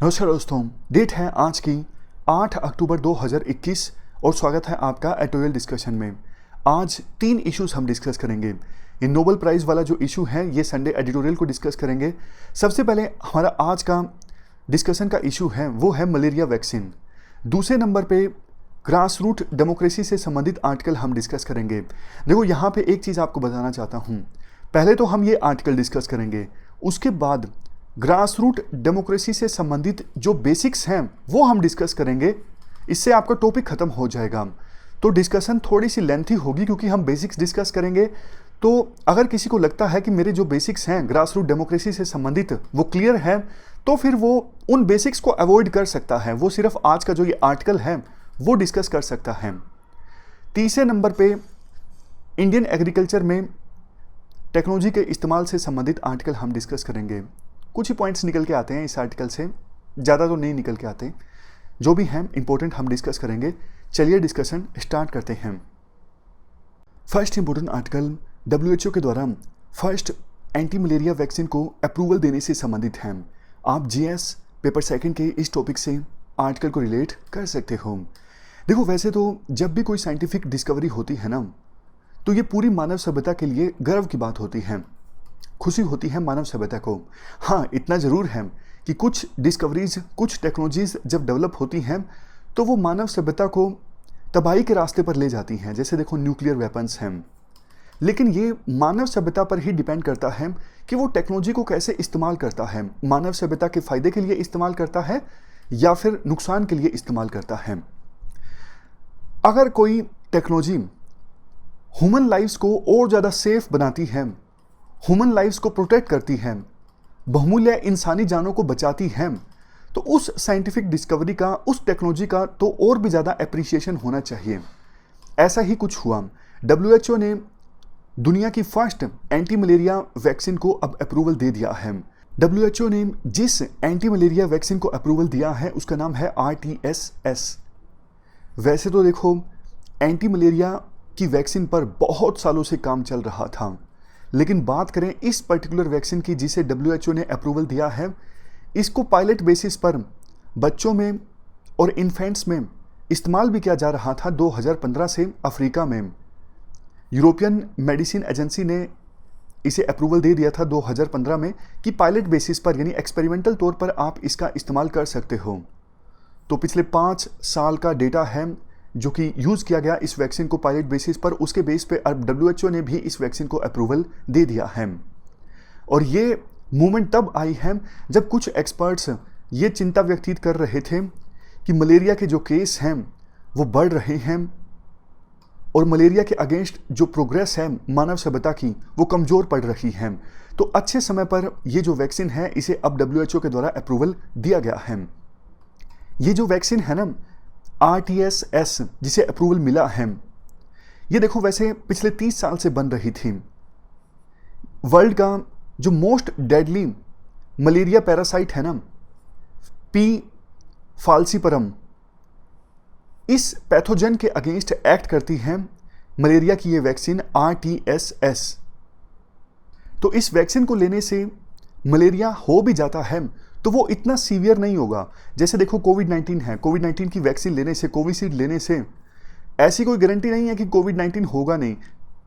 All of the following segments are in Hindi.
नमस्कार दोस्तों, डेट है आज की 8 अक्टूबर 2021 और स्वागत है आपका एडिटोरियल डिस्कशन में। आज 3 इश्यूज हम डिस्कस करेंगे। ये नोबेल प्राइज़ वाला जो इशू है ये संडे एडिटोरियल को डिस्कस करेंगे। सबसे पहले हमारा आज का डिस्कशन का इशू है वो है मलेरिया वैक्सीन। दूसरे नंबर पे ग्रास रूट डेमोक्रेसी से संबंधित आर्टिकल हम डिस्कस करेंगे। देखो यहाँ पे एक चीज़ आपको बताना चाहता हूँ, पहले तो हम ये आर्टिकल डिस्कस करेंगे, उसके बाद ग्रास रूट डेमोक्रेसी से संबंधित जो बेसिक्स हैं वो हम डिस्कस करेंगे। इससे आपका टॉपिक खत्म हो जाएगा। तो डिस्कशन थोड़ी सी लेंथी होगी क्योंकि हम बेसिक्स डिस्कस करेंगे। तो अगर किसी को लगता है कि मेरे जो बेसिक्स हैं ग्रास रूट डेमोक्रेसी से संबंधित वो क्लियर है, तो फिर वो उन बेसिक्स को अवॉइड कर सकता है। वो सिर्फ आज का जो ये आर्टिकल है वो डिस्कस कर सकता है। तीसरे नंबर पे इंडियन एग्रीकल्चर में टेक्नोलॉजी के इस्तेमाल से संबंधित आर्टिकल हम डिस्कस करेंगे। कुछ ही पॉइंट्स निकल के आते हैं इस आर्टिकल से, ज़्यादा तो नहीं निकल के आते, जो भी हैं इंपॉर्टेंट हम डिस्कस करेंगे। चलिए डिस्कशन स्टार्ट करते हैं। फर्स्ट इंपॉर्टेंट आर्टिकल WHO के द्वारा फर्स्ट एंटी मलेरिया वैक्सीन को अप्रूवल देने से संबंधित है। आप GS पेपर सेकंड के इस टॉपिक से आर्टिकल को रिलेट कर सकते हो। देखो वैसे तो जब भी कोई साइंटिफिक डिस्कवरी होती है ना, तो ये पूरी मानव सभ्यता के लिए गर्व की बात होती है, खुशी होती है मानव सभ्यता को। हाँ, इतना ज़रूर है कि कुछ डिस्कवरीज, कुछ टेक्नोलॉजीज जब डेवलप होती हैं तो वो मानव सभ्यता को तबाही के रास्ते पर ले जाती हैं। जैसे देखो न्यूक्लियर वेपन्स हैं, लेकिन ये मानव सभ्यता पर ही डिपेंड करता है कि वो टेक्नोलॉजी को कैसे इस्तेमाल करता है। मानव सभ्यता के फ़ायदे के लिए इस्तेमाल करता है या फिर नुकसान के लिए इस्तेमाल करता है। अगर कोई टेक्नोलॉजी ह्यूमन लाइफ्स को और ज़्यादा सेफ बनाती है, ह्यूमन लाइफ्स को प्रोटेक्ट करती है, बहुमूल्य इंसानी जानों को बचाती है, तो उस साइंटिफिक डिस्कवरी का, उस टेक्नोलॉजी का तो और भी ज़्यादा एप्रिसिएशन होना चाहिए। ऐसा ही कुछ हुआ। WHO ने दुनिया की फर्स्ट एंटी मलेरिया वैक्सीन को अब अप्रूवल दे दिया है। WHO ने जिस एंटी मलेरिया वैक्सीन को अप्रूवल दिया है उसका नाम है RTS-S। वैसे तो देखो एंटी मलेरिया की वैक्सीन पर बहुत सालों से काम चल रहा था, लेकिन बात करें इस पर्टिकुलर वैक्सीन की जिसे WHO ने अप्रूवल दिया है, इसको पायलट बेसिस पर बच्चों में और इन्फेंट्स में इस्तेमाल भी किया जा रहा था 2015 से अफ्रीका में। यूरोपियन मेडिसिन एजेंसी ने इसे अप्रूवल दे दिया था 2015 में कि पायलट बेसिस पर यानी एक्सपेरिमेंटल तौर पर आप इसका इस्तेमाल कर सकते हो। तो पिछले 5 साल का डेटा है जो कि यूज़ किया गया इस वैक्सीन को पायलट बेसिस पर, उसके बेस पे अब WHO ने भी इस वैक्सीन को अप्रूवल दे दिया है। और ये मूवमेंट तब आई है जब कुछ एक्सपर्ट्स ये चिंता व्यक्त कर रहे थे कि मलेरिया के जो केस हैं वो बढ़ रहे हैं और मलेरिया के अगेंस्ट जो प्रोग्रेस है मानव सभ्यता की वो कमज़ोर पड़ रही है। तो अच्छे समय पर ये जो वैक्सीन है इसे अब WHO के द्वारा अप्रूवल दिया गया है। ये जो वैक्सीन है ना RTS-S जिसे अप्रूवल मिला है, ये देखो वैसे पिछले 30 साल से बन रही थी। वर्ल्ड का जो मोस्ट डेडली मलेरिया पैरासाइट है ना, P. falciparum, इस पैथोजन के अगेंस्ट एक्ट करती है मलेरिया की ये वैक्सीन RTS-S। तो इस वैक्सीन को लेने से मलेरिया हो भी जाता है तो वो इतना सीवियर नहीं होगा। जैसे देखो कोविड-19 है, कोविड-19 की वैक्सीन लेने से, कोविशील्ड लेने से ऐसी कोई गारंटी नहीं है कि कोविड-19 होगा नहीं,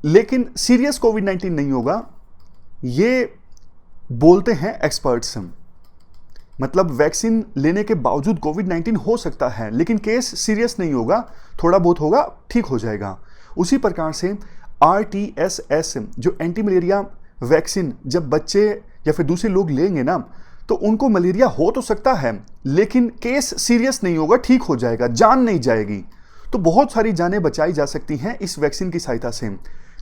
लेकिन सीरियस कोविड-19 नहीं होगा, ये बोलते हैं एक्सपर्ट्स। मतलब वैक्सीन लेने के बावजूद कोविड-19 हो सकता है लेकिन केस सीरियस नहीं होगा, थोड़ा बहुत होगा, ठीक हो जाएगा। उसी प्रकार से RTS-S जो एंटी मलेरिया वैक्सीन जब बच्चे या फिर दूसरे लोग लेंगे ना, तो उनको मलेरिया हो तो सकता है लेकिन केस सीरियस नहीं होगा, ठीक हो जाएगा, जान नहीं जाएगी। तो बहुत सारी जानें बचाई जा सकती हैं इस वैक्सीन की सहायता से,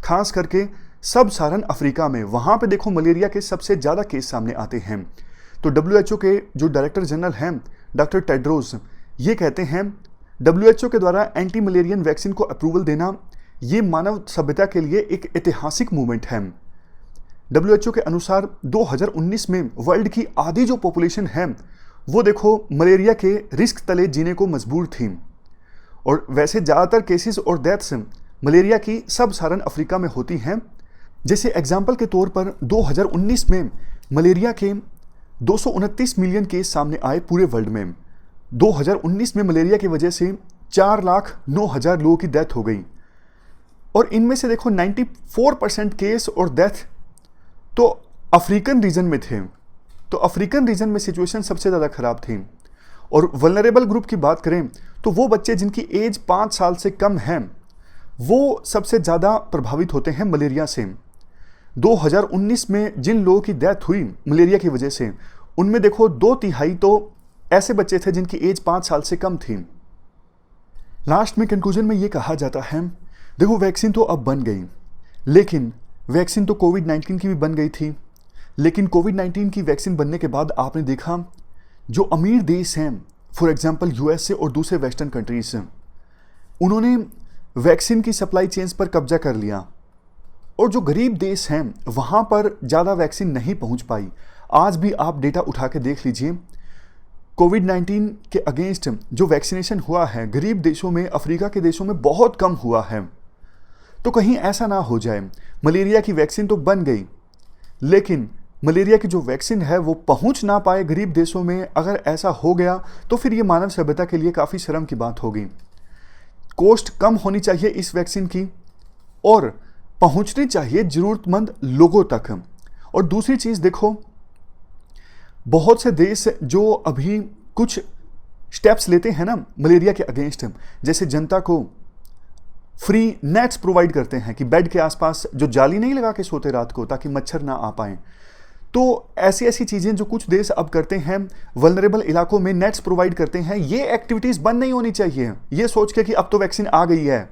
खास करके सब साहारन अफ्रीका में। वहाँ पे देखो मलेरिया के सबसे ज़्यादा केस सामने आते हैं। तो WHO के जो डायरेक्टर जनरल हैं डॉक्टर टेड्रोस, ये कहते हैं WHO के द्वारा एंटी मलेरियन वैक्सीन को अप्रूवल देना ये मानव सभ्यता के लिए एक ऐतिहासिक मूवमेंट है। WHO के अनुसार 2019 में वर्ल्ड की आधी जो पॉपुलेशन है वो देखो मलेरिया के रिस्क तले जीने को मजबूर थी। और वैसे ज़्यादातर केसेस और डेथ्स मलेरिया की सब साहारन अफ्रीका में होती हैं। जैसे एग्जाम्पल के तौर पर 2019 में मलेरिया के 229 मिलियन केस सामने आए पूरे वर्ल्ड में। 2019 में मलेरिया की वजह से 4,09,000 लोगों की डेथ हो गई और इनमें से देखो 94% केस और डेथ तो अफ्रीकन रीजन में थे। तो अफ्रीकन रीजन में सिचुएशन सबसे ज़्यादा खराब थी। और वल्नरेबल ग्रुप की बात करें तो वो बच्चे जिनकी एज 5 साल से कम है वो सबसे ज़्यादा प्रभावित होते हैं मलेरिया से। 2019 में जिन लोगों की डेथ हुई मलेरिया की वजह से, उनमें देखो 2/3 तो ऐसे बच्चे थे जिनकी एज 5 साल से कम थी। लास्ट में कंक्लूजन में ये कहा जाता है, देखो वैक्सीन तो अब बन गई, लेकिन वैक्सीन तो कोविड-19 की भी बन गई थी, लेकिन कोविड-19 की वैक्सीन बनने के बाद आपने देखा जो अमीर देश हैं, फॉर एग्जांपल यूएसए और दूसरे वेस्टर्न कंट्रीज हैं, उन्होंने वैक्सीन की सप्लाई चेन्स पर कब्जा कर लिया और जो गरीब देश हैं वहाँ पर ज़्यादा वैक्सीन नहीं पहुँच पाई। आज भी आप डेटा उठा के देख लीजिए, कोविड-19 के अगेंस्ट जो वैक्सीनेशन हुआ है गरीब देशों में, अफ्रीका के देशों में बहुत कम हुआ है। तो कहीं ऐसा ना हो जाए, मलेरिया की वैक्सीन तो बन गई, लेकिन मलेरिया की जो वैक्सीन है वो पहुंच ना पाए गरीब देशों में। अगर ऐसा हो गया तो फिर ये मानव सभ्यता के लिए काफ़ी शर्म की बात होगी। कॉस्ट कम होनी चाहिए इस वैक्सीन की और पहुंचनी चाहिए ज़रूरतमंद लोगों तक। और दूसरी चीज़ देखो, बहुत से देश जो अभी कुछ स्टेप्स लेते हैं ना मलेरिया के अगेंस्ट, जैसे जनता को फ्री नेट्स प्रोवाइड करते हैं कि बेड के आसपास जो जाली नहीं लगा के सोते रात को ताकि मच्छर ना आ पाएं। तो ऐसी ऐसी चीज़ें जो कुछ देश अब करते हैं, वल्नरेबल इलाकों में नेट्स प्रोवाइड करते हैं, ये एक्टिविटीज़ बंद नहीं होनी चाहिए ये सोच के कि अब तो वैक्सीन आ गई है।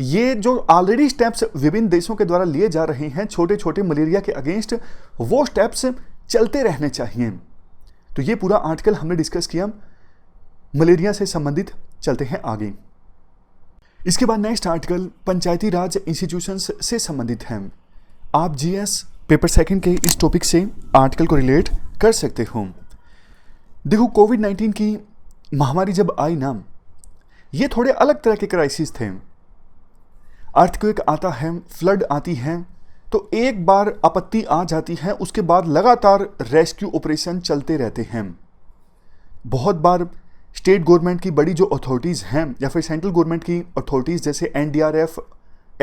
ये जो ऑलरेडी स्टेप्स विभिन्न देशों के द्वारा लिए जा रहे हैं छोटे छोटे मलेरिया के अगेंस्ट, वो स्टेप्स चलते रहने चाहिए। तो ये पूरा आर्टिकल हमने डिस्कस किया मलेरिया से संबंधित। चलते हैं आगे। इसके बाद नेक्स्ट आर्टिकल पंचायती राज इंस्टीट्यूशंस से संबंधित है। आप जीएस पेपर सेकंड के इस टॉपिक से आर्टिकल को रिलेट कर सकते हो। देखो कोविड-19 की महामारी जब आई ना, ये थोड़े अलग तरह के क्राइसिस थे। अर्थक्वेक आता है, फ्लड आती है, तो एक बार आपत्ति आ जाती है, उसके बाद लगातार रेस्क्यू ऑपरेशन चलते रहते हैं। बहुत बार स्टेट गवर्नमेंट की बड़ी जो अथॉरिटीज़ हैं या फिर सेंट्रल गवर्नमेंट की अथॉरिटीज़ जैसे एनडीआरएफ,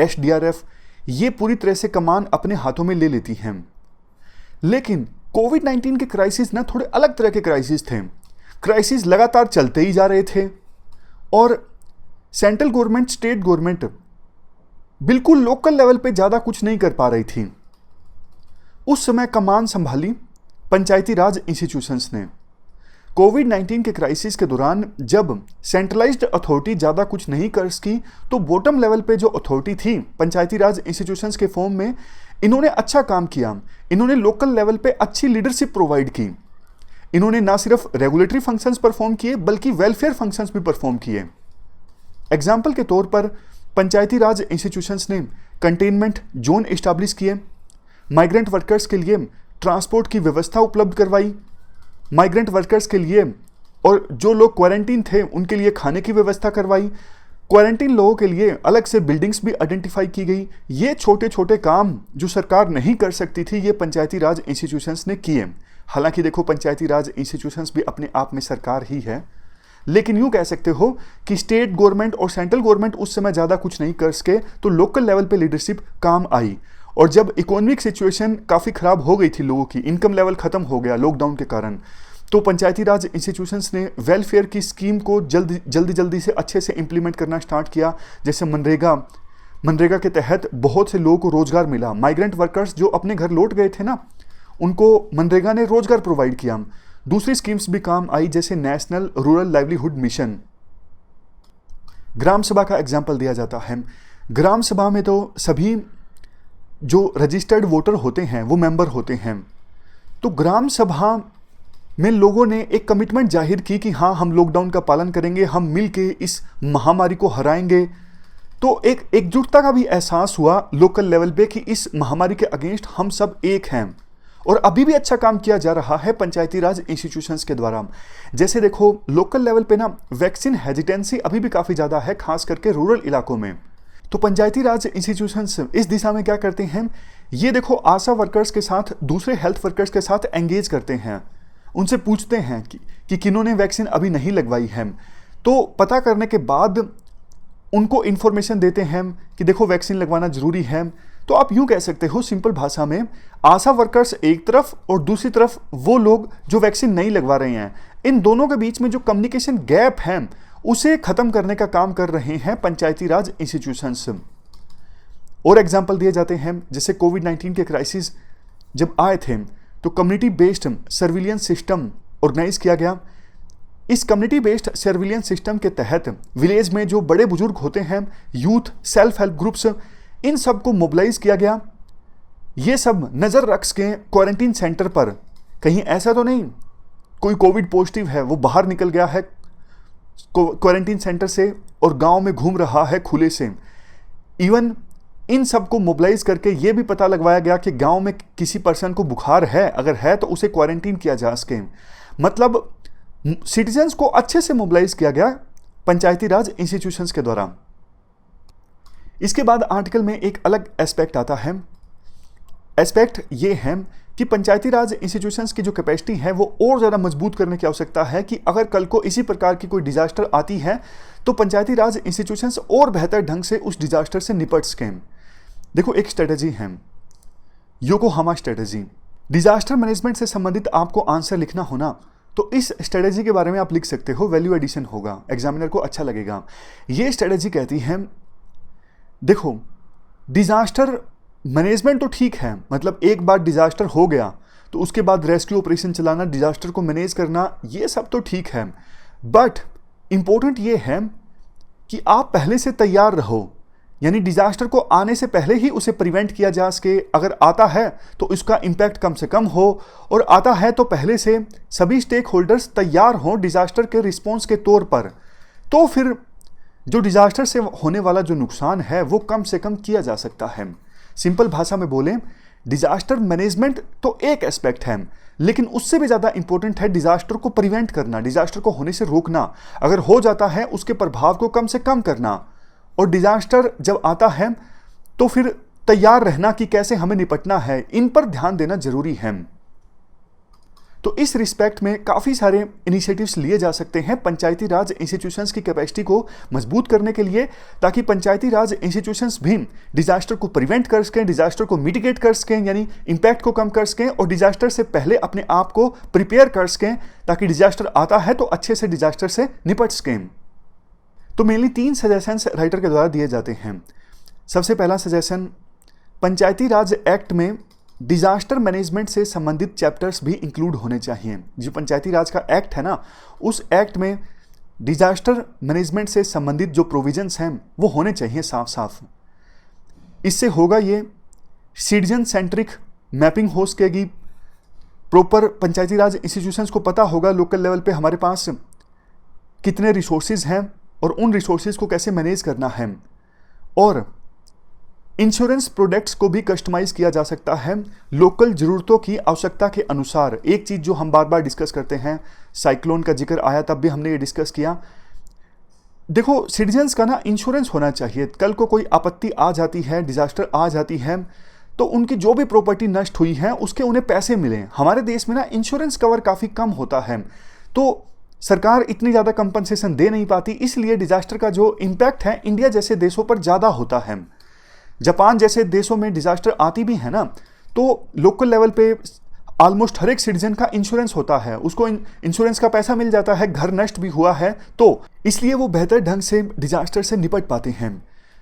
एसडीआरएफ, ये पूरी तरह से कमान अपने हाथों में ले लेती हैं। लेकिन कोविड-19 के क्राइसिस ना थोड़े अलग तरह के क्राइसिस थे। क्राइसिस लगातार चलते ही जा रहे थे और सेंट्रल गवर्नमेंट, स्टेट गवर्नमेंट बिल्कुल लोकल लेवल पे ज़्यादा कुछ नहीं कर पा रही थी। उस समय कमान संभाली पंचायती राज इंस्टीट्यूशंस ने। कोविड-19 के क्राइसिस के दौरान जब सेंट्रलाइज्ड अथॉरिटी ज़्यादा कुछ नहीं कर सकी, तो बॉटम लेवल पे जो अथॉरिटी थी पंचायती राज इंस्टीट्यूशंस के फॉर्म में, इन्होंने अच्छा काम किया। इन्होंने लोकल लेवल पे अच्छी लीडरशिप प्रोवाइड की। इन्होंने ना सिर्फ रेगुलेटरी फंक्शंस परफॉर्म किए बल्कि वेलफेयर फंक्शंस भी परफॉर्म किए। एग्जाम्पल के तौर पर पंचायती राज इंस्टीट्यूशंस ने कंटेनमेंट जोन इस्टेब्लिश किए, माइग्रेंट वर्कर्स के लिए ट्रांसपोर्ट की व्यवस्था उपलब्ध करवाई, माइग्रेंट वर्कर्स के लिए और जो लोग क्वारंटीन थे उनके लिए खाने की व्यवस्था करवाई, क्वारंटीन लोगों के लिए अलग से बिल्डिंग्स भी आइडेंटिफाई की गई। ये छोटे छोटे काम जो सरकार नहीं कर सकती थी, ये पंचायती राज इंस्टीट्यूशंस ने किए। हालांकि देखो पंचायती राज इंस्टीट्यूशंस भी अपने आप में सरकार ही है, लेकिन यूँ कह सकते हो कि स्टेट गवर्नमेंट और सेंट्रल गवर्नमेंट उस समय ज़्यादा कुछ नहीं कर सके, तो लोकल लेवल पे लीडरशिप काम आई। और जब इकोनॉमिक सिचुएशन काफ़ी ख़राब हो गई थी, लोगों की इनकम लेवल ख़त्म हो गया लॉकडाउन के कारण, तो पंचायती राज इंस्टीट्यूशंस ने वेलफेयर की स्कीम को जल्दी से अच्छे से इम्प्लीमेंट करना स्टार्ट किया। जैसे मनरेगा के तहत बहुत से लोगों को रोज़गार मिला। माइग्रेंट वर्कर्स जो अपने घर लौट गए थे ना, उनको मनरेगा ने रोज़गार प्रोवाइड किया। दूसरी स्कीम्स भी काम आई, जैसे नेशनल रूरल लाइवलीहुड मिशन। ग्राम सभा का एग्जाम्पल दिया जाता है। ग्राम सभा में तो सभी जो रजिस्टर्ड वोटर होते हैं वो मेंबर होते हैं। तो ग्राम सभा में लोगों ने एक कमिटमेंट जाहिर की कि हाँ, हम लॉकडाउन का पालन करेंगे, हम मिलके इस महामारी को हराएंगे। तो एक एकजुटता का भी एहसास हुआ लोकल लेवल पे कि इस महामारी के अगेंस्ट हम सब एक हैं। और अभी भी अच्छा काम किया जा रहा है पंचायती राज इंस्टीट्यूशंस के द्वारा। जैसे देखो लोकल लेवल पे ना वैक्सीन हेजिटेंसी अभी भी काफ़ी ज़्यादा है, खास करके रूरल इलाकों में। तो पंचायती राज इंस्टीट्यूशंस इस दिशा में क्या करते हैं, ये देखो आशा वर्कर्स के साथ, दूसरे हेल्थ वर्कर्स के साथ एंगेज करते हैं। उनसे पूछते हैं कि किन्होंने वैक्सीन अभी नहीं लगवाई है, तो पता करने के बाद उनको इन्फॉर्मेशन देते हैं कि देखो वैक्सीन लगवाना जरूरी है। तो आप यूं कह सकते हो सिंपल भाषा में, आशा वर्कर्स एक तरफ और दूसरी तरफ वो लोग जो वैक्सीन नहीं लगवा रहे हैं, इन दोनों के बीच में जो कम्युनिकेशन गैप है उसे खत्म करने का काम कर रहे हैं पंचायती राज इंस्टीट्यूशंस। और एग्जाम्पल दिए जाते हैं, जैसे कोविड-19 के क्राइसिस जब आए थे तो community based surveillance system organise किया गया। इस कम्युनिटी बेस्ड सर्विलियंस सिस्टम के तहत विलेज में जो बड़े बुजुर्ग होते हैं, यूथ, सेल्फ हेल्प ग्रुप्स, इन सबको मोबिलाइज किया गया। ये सब नज़र रख के क्वारंटीन सेंटर पर कहीं ऐसा तो नहीं कोई कोविड पॉजिटिव है वो बाहर निकल गया है क्वारंटीन सेंटर से और गांव में घूम रहा है खुले से। इवन इन सबको मोबिलाइज करके ये भी पता लगवाया गया कि गांव में किसी पर्सन को बुखार है, अगर है तो उसे क्वारंटीन किया जा सके। मतलब सिटीजन्स को अच्छे से मोबिलाइज किया गया पंचायती राज इंस्टीट्यूशंस के द्वारा। इसके बाद आर्टिकल में एक अलग एस्पेक्ट आता है। एस्पेक्ट ये है कि पंचायती राज इंस्टीट्यूशंस की जो कैपेसिटी है वो और ज़्यादा मजबूत करने की आवश्यकता है कि अगर कल को इसी प्रकार की कोई डिजास्टर आती है तो पंचायती राज इंस्टीट्यूशंस और बेहतर ढंग से उस डिजास्टर से निपट सकें। देखो एक स्ट्रेटजी है, योकोहामा स्ट्रेटजी। डिजास्टर मैनेजमेंट से संबंधित आपको आंसर लिखना होना तो इस स्ट्रेटजी के बारे में आप लिख सकते हो, वैल्यू एडिशन होगा, एग्जामिनर को अच्छा लगेगा। ये स्ट्रेटजी कहती है, देखो डिजास्टर मैनेजमेंट तो ठीक है, मतलब एक बार डिजास्टर हो गया तो उसके बाद रेस्क्यू ऑपरेशन चलाना, डिजास्टर को मैनेज करना, ये सब तो ठीक है, बट इंपॉर्टेंट ये है कि आप पहले से तैयार रहो, यानी डिजास्टर को आने से पहले ही उसे प्रिवेंट किया जा सके। अगर आता है तो इसका इम्पैक्ट कम से कम हो, और आता है तो पहले से सभी स्टेक होल्डर्स तैयार हों डिजास्टर के रिस्पॉन्स के तौर पर, तो फिर जो डिजास्टर से होने वाला जो नुकसान है वो कम से कम किया जा सकता है। सिंपल भाषा में बोलें, डिजास्टर मैनेजमेंट तो एक एस्पेक्ट है, लेकिन उससे भी ज़्यादा इंपॉर्टेंट है डिजास्टर को प्रिवेंट करना, डिजास्टर को होने से रोकना, अगर हो जाता है उसके प्रभाव को कम से कम करना, और डिजास्टर जब आता है तो फिर तैयार रहना कि कैसे हमें निपटना है, इन पर ध्यान देना जरूरी है। तो इस रिस्पेक्ट में काफ़ी सारे इनिशिएटिव्स लिए जा सकते हैं पंचायती राज इंस्टीट्यूशंस की कैपेसिटी को मजबूत करने के लिए, ताकि पंचायती राज इंस्टीट्यूशंस भी डिजास्टर को प्रिवेंट कर सकें, डिजास्टर को मिटिगेट कर सकें, यानी इंपैक्ट को कम कर सकें, और डिजास्टर से पहले अपने आप को प्रिपेयर कर सकें ताकि डिजास्टर आता है तो अच्छे से डिजास्टर से निपट सकें। तो मेनली 3 सजेशंस राइटर के द्वारा दिए जाते हैं। सबसे पहला सजेशन, पंचायती राज एक्ट में डिजास्टर मैनेजमेंट से संबंधित चैप्टर्स भी इंक्लूड होने चाहिए। जो पंचायती राज का एक्ट है ना, उस एक्ट में डिजास्टर मैनेजमेंट से संबंधित जो प्रोविजंस हैं वो होने चाहिए साफ साफ। इससे होगा ये, सिटीजन सेंट्रिक मैपिंग हो सकेगी, प्रॉपर पंचायती राज इंस्टीट्यूशंस को पता होगा लोकल लेवल पे हमारे पास कितने रिसोर्सेज हैं और उन रिसोर्सेज को कैसे मैनेज करना है, और इंश्योरेंस प्रोडक्ट्स को भी कस्टमाइज किया जा सकता है लोकल ज़रूरतों की आवश्यकता के अनुसार। एक चीज़ जो हम बार बार डिस्कस करते हैं, साइक्लोन का जिक्र आया तब भी हमने ये डिस्कस किया, देखो सिटीजन्स का ना इंश्योरेंस होना चाहिए। कल को कोई आपत्ति आ जाती है, डिजास्टर आ जाती है, तो उनकी जो भी प्रॉपर्टी नष्ट हुई है उसके उन्हें पैसे मिलें। हमारे देश में ना इंश्योरेंस कवर काफ़ी कम होता है, तो सरकार इतनी ज़्यादा कंपनसेशन दे नहीं पाती, इसलिए डिजास्टर का जो इम्पैक्ट है इंडिया जैसे देशों पर ज़्यादा होता है। जापान जैसे देशों में डिजास्टर आती भी है ना, तो लोकल लेवल पे ऑलमोस्ट हर एक सिटीजन का इंश्योरेंस होता है, उसको इंश्योरेंस का पैसा मिल जाता है, घर नष्ट भी हुआ है तो इसलिए वो बेहतर ढंग से डिजास्टर से निपट पाते हैं।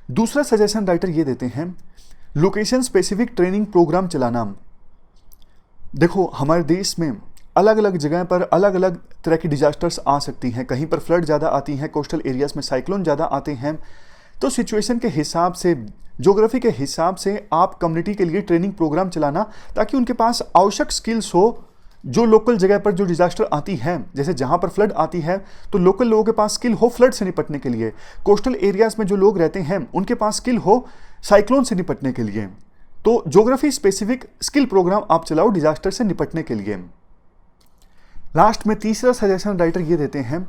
दूसरा सजेशन राइटर ये देते हैं, लोकेशन स्पेसिफिक ट्रेनिंग प्रोग्राम चलाना। देखो हमारे देश में अलग अलग जगह पर अलग अलग तरह की डिजास्टर्स आ सकती हैं, कहीं पर फ्लड ज़्यादा आती हैं, कोस्टल एरियाज में साइक्लोन ज़्यादा आते हैं, तो सिचुएशन के हिसाब से, ज्योग्राफी के हिसाब से आप कम्युनिटी के लिए ट्रेनिंग प्रोग्राम चलाना, ताकि उनके पास आवश्यक स्किल्स हो। जो लोकल जगह पर जो डिजास्टर आती है, जैसे जहाँ पर फ्लड आती है तो लोकल लोगों के पास स्किल हो फ्लड से निपटने के लिए, कोस्टल एरियाज में जो लोग रहते हैं उनके पास स्किल हो साइक्लोन से निपटने के लिए। तो ज्योग्राफी स्पेसिफिक स्किल प्रोग्राम आप चलाओ डिजास्टर से निपटने के लिए। लास्ट में तीसरा सजेशन राइटर ये देते हैं,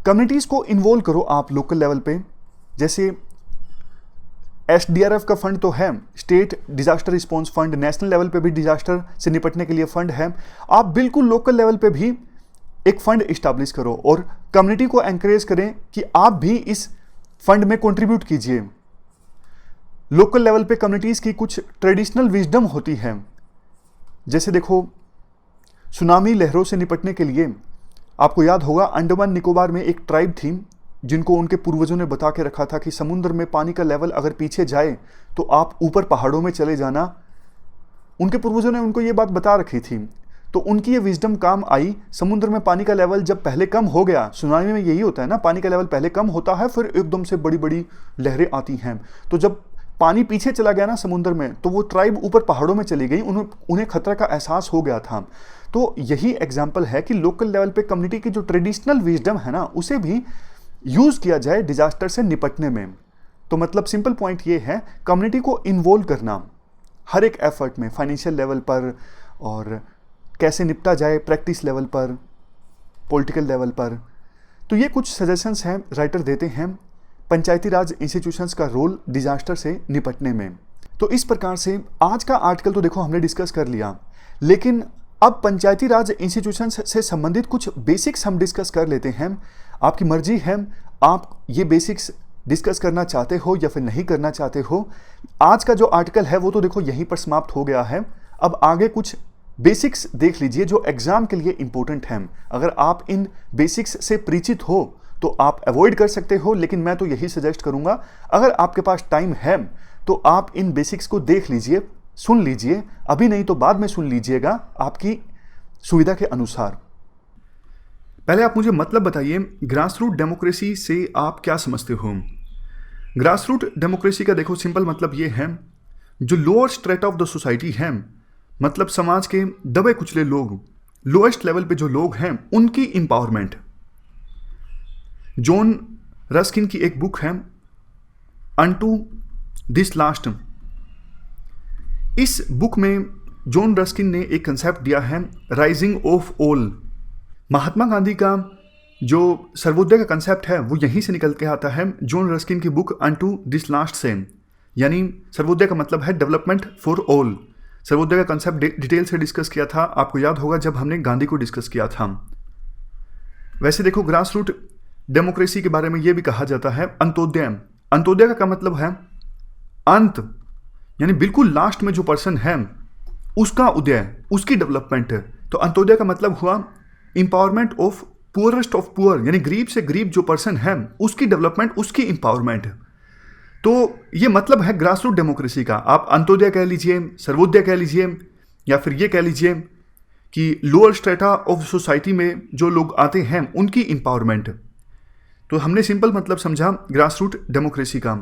कम्युनिटीज़ को इन्वॉल्व करो आप लोकल लेवल पे। जैसे SDRF का फंड तो है, state disaster response fund, national level पे भी डिजास्टर से निपटने के लिए फंड है। आप बिल्कुल लोकल लेवल पे भी एक फंड इस्टेब्लिश करो और कम्युनिटी को एनकरेज करें कि आप भी इस फंड में कंट्रीब्यूट कीजिए। लोकल लेवल पे कम्युनिटीज की कुछ ट्रेडिशनल विजडम होती है, जैसे देखो सुनामी लहरों से निपटने के लिए आपको याद होगा अंडमान निकोबार में एक ट्राइब थी जिनको उनके पूर्वजों ने बता के रखा था कि समुद्र में पानी का लेवल अगर पीछे जाए तो आप ऊपर पहाड़ों में चले जाना। उनके पूर्वजों ने उनको ये बात बता रखी थी, तो उनकी ये विजडम काम आई। समुद्र में पानी का लेवल जब पहले कम हो गया, सुनामी में यही होता है ना, पानी का लेवल पहले कम होता है फिर एकदम से बड़ी बड़ी लहरें आती हैं। तो जब पानी पीछे चला गया ना समुद्र में, तो वो ट्राइब ऊपर पहाड़ों में चली गई, उन्हें खतरा का एहसास हो गया था। तो यही एग्जाम्पल है कि लोकल लेवल पे कम्युनिटी की जो ट्रेडिशनल विजडम है ना, उसे भी यूज किया जाए डिजास्टर से निपटने में। तो मतलब सिंपल पॉइंट ये है, कम्युनिटी को इन्वॉल्व करना हर एक एफर्ट में, फाइनेंशियल लेवल पर और कैसे निपटा जाए प्रैक्टिस लेवल पर, पॉलिटिकल लेवल पर। तो ये कुछ सजेशंस हैं राइटर देते हैं पंचायती राज इंस्टीट्यूशंस का रोल डिजास्टर से निपटने में। तो इस प्रकार से आज का आर्टिकल तो देखो हमने डिस्कस कर लिया, लेकिन अब पंचायती राज इंस्टीट्यूशंस से संबंधित कुछ बेसिक्स हम डिस्कस कर लेते हैं। आपकी मर्जी है, आप ये बेसिक्स डिस्कस करना चाहते हो या फिर नहीं करना चाहते हो। आज का जो आर्टिकल है वो तो देखो यहीं पर समाप्त हो गया है। अब आगे कुछ बेसिक्स देख लीजिए जो एग्जाम के लिए इंपॉर्टेंट हैं। अगर आप इन बेसिक्स से परिचित हो तो आप अवॉइड कर सकते हो, लेकिन मैं तो यही सजेस्ट करूंगा अगर आपके पास टाइम है तो आप इन बेसिक्स को देख लीजिए, सुन लीजिए, अभी नहीं तो बाद में सुन लीजिएगा आपकी सुविधा के अनुसार। पहले आप मुझे मतलब बताइए, ग्रास रूट डेमोक्रेसी से आप क्या समझते हो? ग्रास रूट डेमोक्रेसी का देखो सिंपल मतलब ये है, जो lower straight of the society है, मतलब समाज के दबे कुचले लोग, लोएस्ट लेवल पे जो लोग हैं, उनकी इंपावरमेंट। जॉन रस्किन की एक बुक है अनटू दिस लास्ट। इस बुक में जॉन रस्किन ने एक कंसेप्ट दिया है rising of all. Mahatma Gandhi का जो सर्वोदय का कंसेप्ट है वो यहीं से निकल के आता है, जॉन रस्किन की बुक अनटू दिस लास्ट से। यानी सर्वोदय का मतलब है डेवलपमेंट फॉर ऑल। सर्वोदय का कंसेप्ट डिटेल से डिस्कस किया था, आपको याद होगा जब हमने गांधी को डिस्कस किया था। वैसे देखो ग्रास रूट डेमोक्रेसी के बारे में यह भी कहा जाता है अंत्योदय। अंत्योदय का मतलब है अंत, यानी बिल्कुल लास्ट में जो पर्सन है उसका उदय, उसकी डेवलपमेंट। तो अंत्योदय का मतलब हुआ empowerment of poorest of poor, यानी गरीब से गरीब जो पर्सन है उसकी डेवलपमेंट, उसकी इंपावरमेंट। तो ये मतलब है ग्रास रूट डेमोक्रेसी का। आप अंत्योदय कह लीजिए, सर्वोदय कह लीजिए, या फिर ये कह लीजिए कि लोअर स्ट्रेटा ऑफ सोसाइटी में जो लोग आते हैं उनकी इंपावरमेंट। तो हमने सिंपल मतलब समझा ग्रास रूट डेमोक्रेसी का।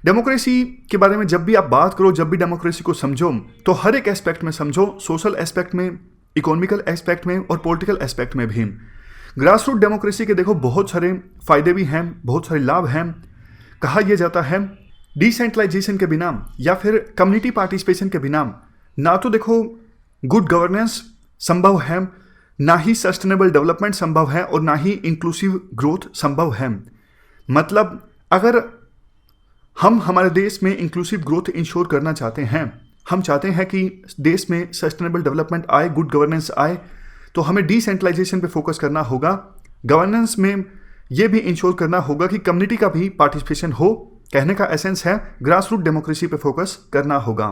डेमोक्रेसी के बारे में जब भी आप बात करो, जब भी डेमोक्रेसी को समझो, तो हर एक एस्पेक्ट में समझो, सोशल एस्पेक्ट में, इकोनॉमिकल एस्पेक्ट में और पॉलिटिकल एस्पेक्ट में भी। ग्रास रूट डेमोक्रेसी के देखो बहुत सारे फायदे भी हैं, बहुत सारे लाभ हैं। कहा यह जाता है डिसेंट्रलाइजेशन के बिना या फिर कम्युनिटी पार्टिसिपेशन के बिना ना तो देखो गुड गवर्नेंस संभव है, ना ही सस्टेनेबल डेवलपमेंट संभव है और ना ही इंक्लूसिव ग्रोथ संभव है। मतलब अगर हम हमारे देश में इंक्लूसिव ग्रोथ इंश्योर करना चाहते हैं, हम चाहते हैं कि देश में सस्टेनेबल डेवलपमेंट आए, गुड गवर्नेंस आए, तो हमें डिसेंट्रलाइजेशन पे फोकस करना होगा। गवर्नेंस में यह भी इंश्योर करना होगा कि कम्युनिटी का भी पार्टिसिपेशन हो। कहने का एसेंस है ग्रास रूट डेमोक्रेसी पे फोकस करना होगा।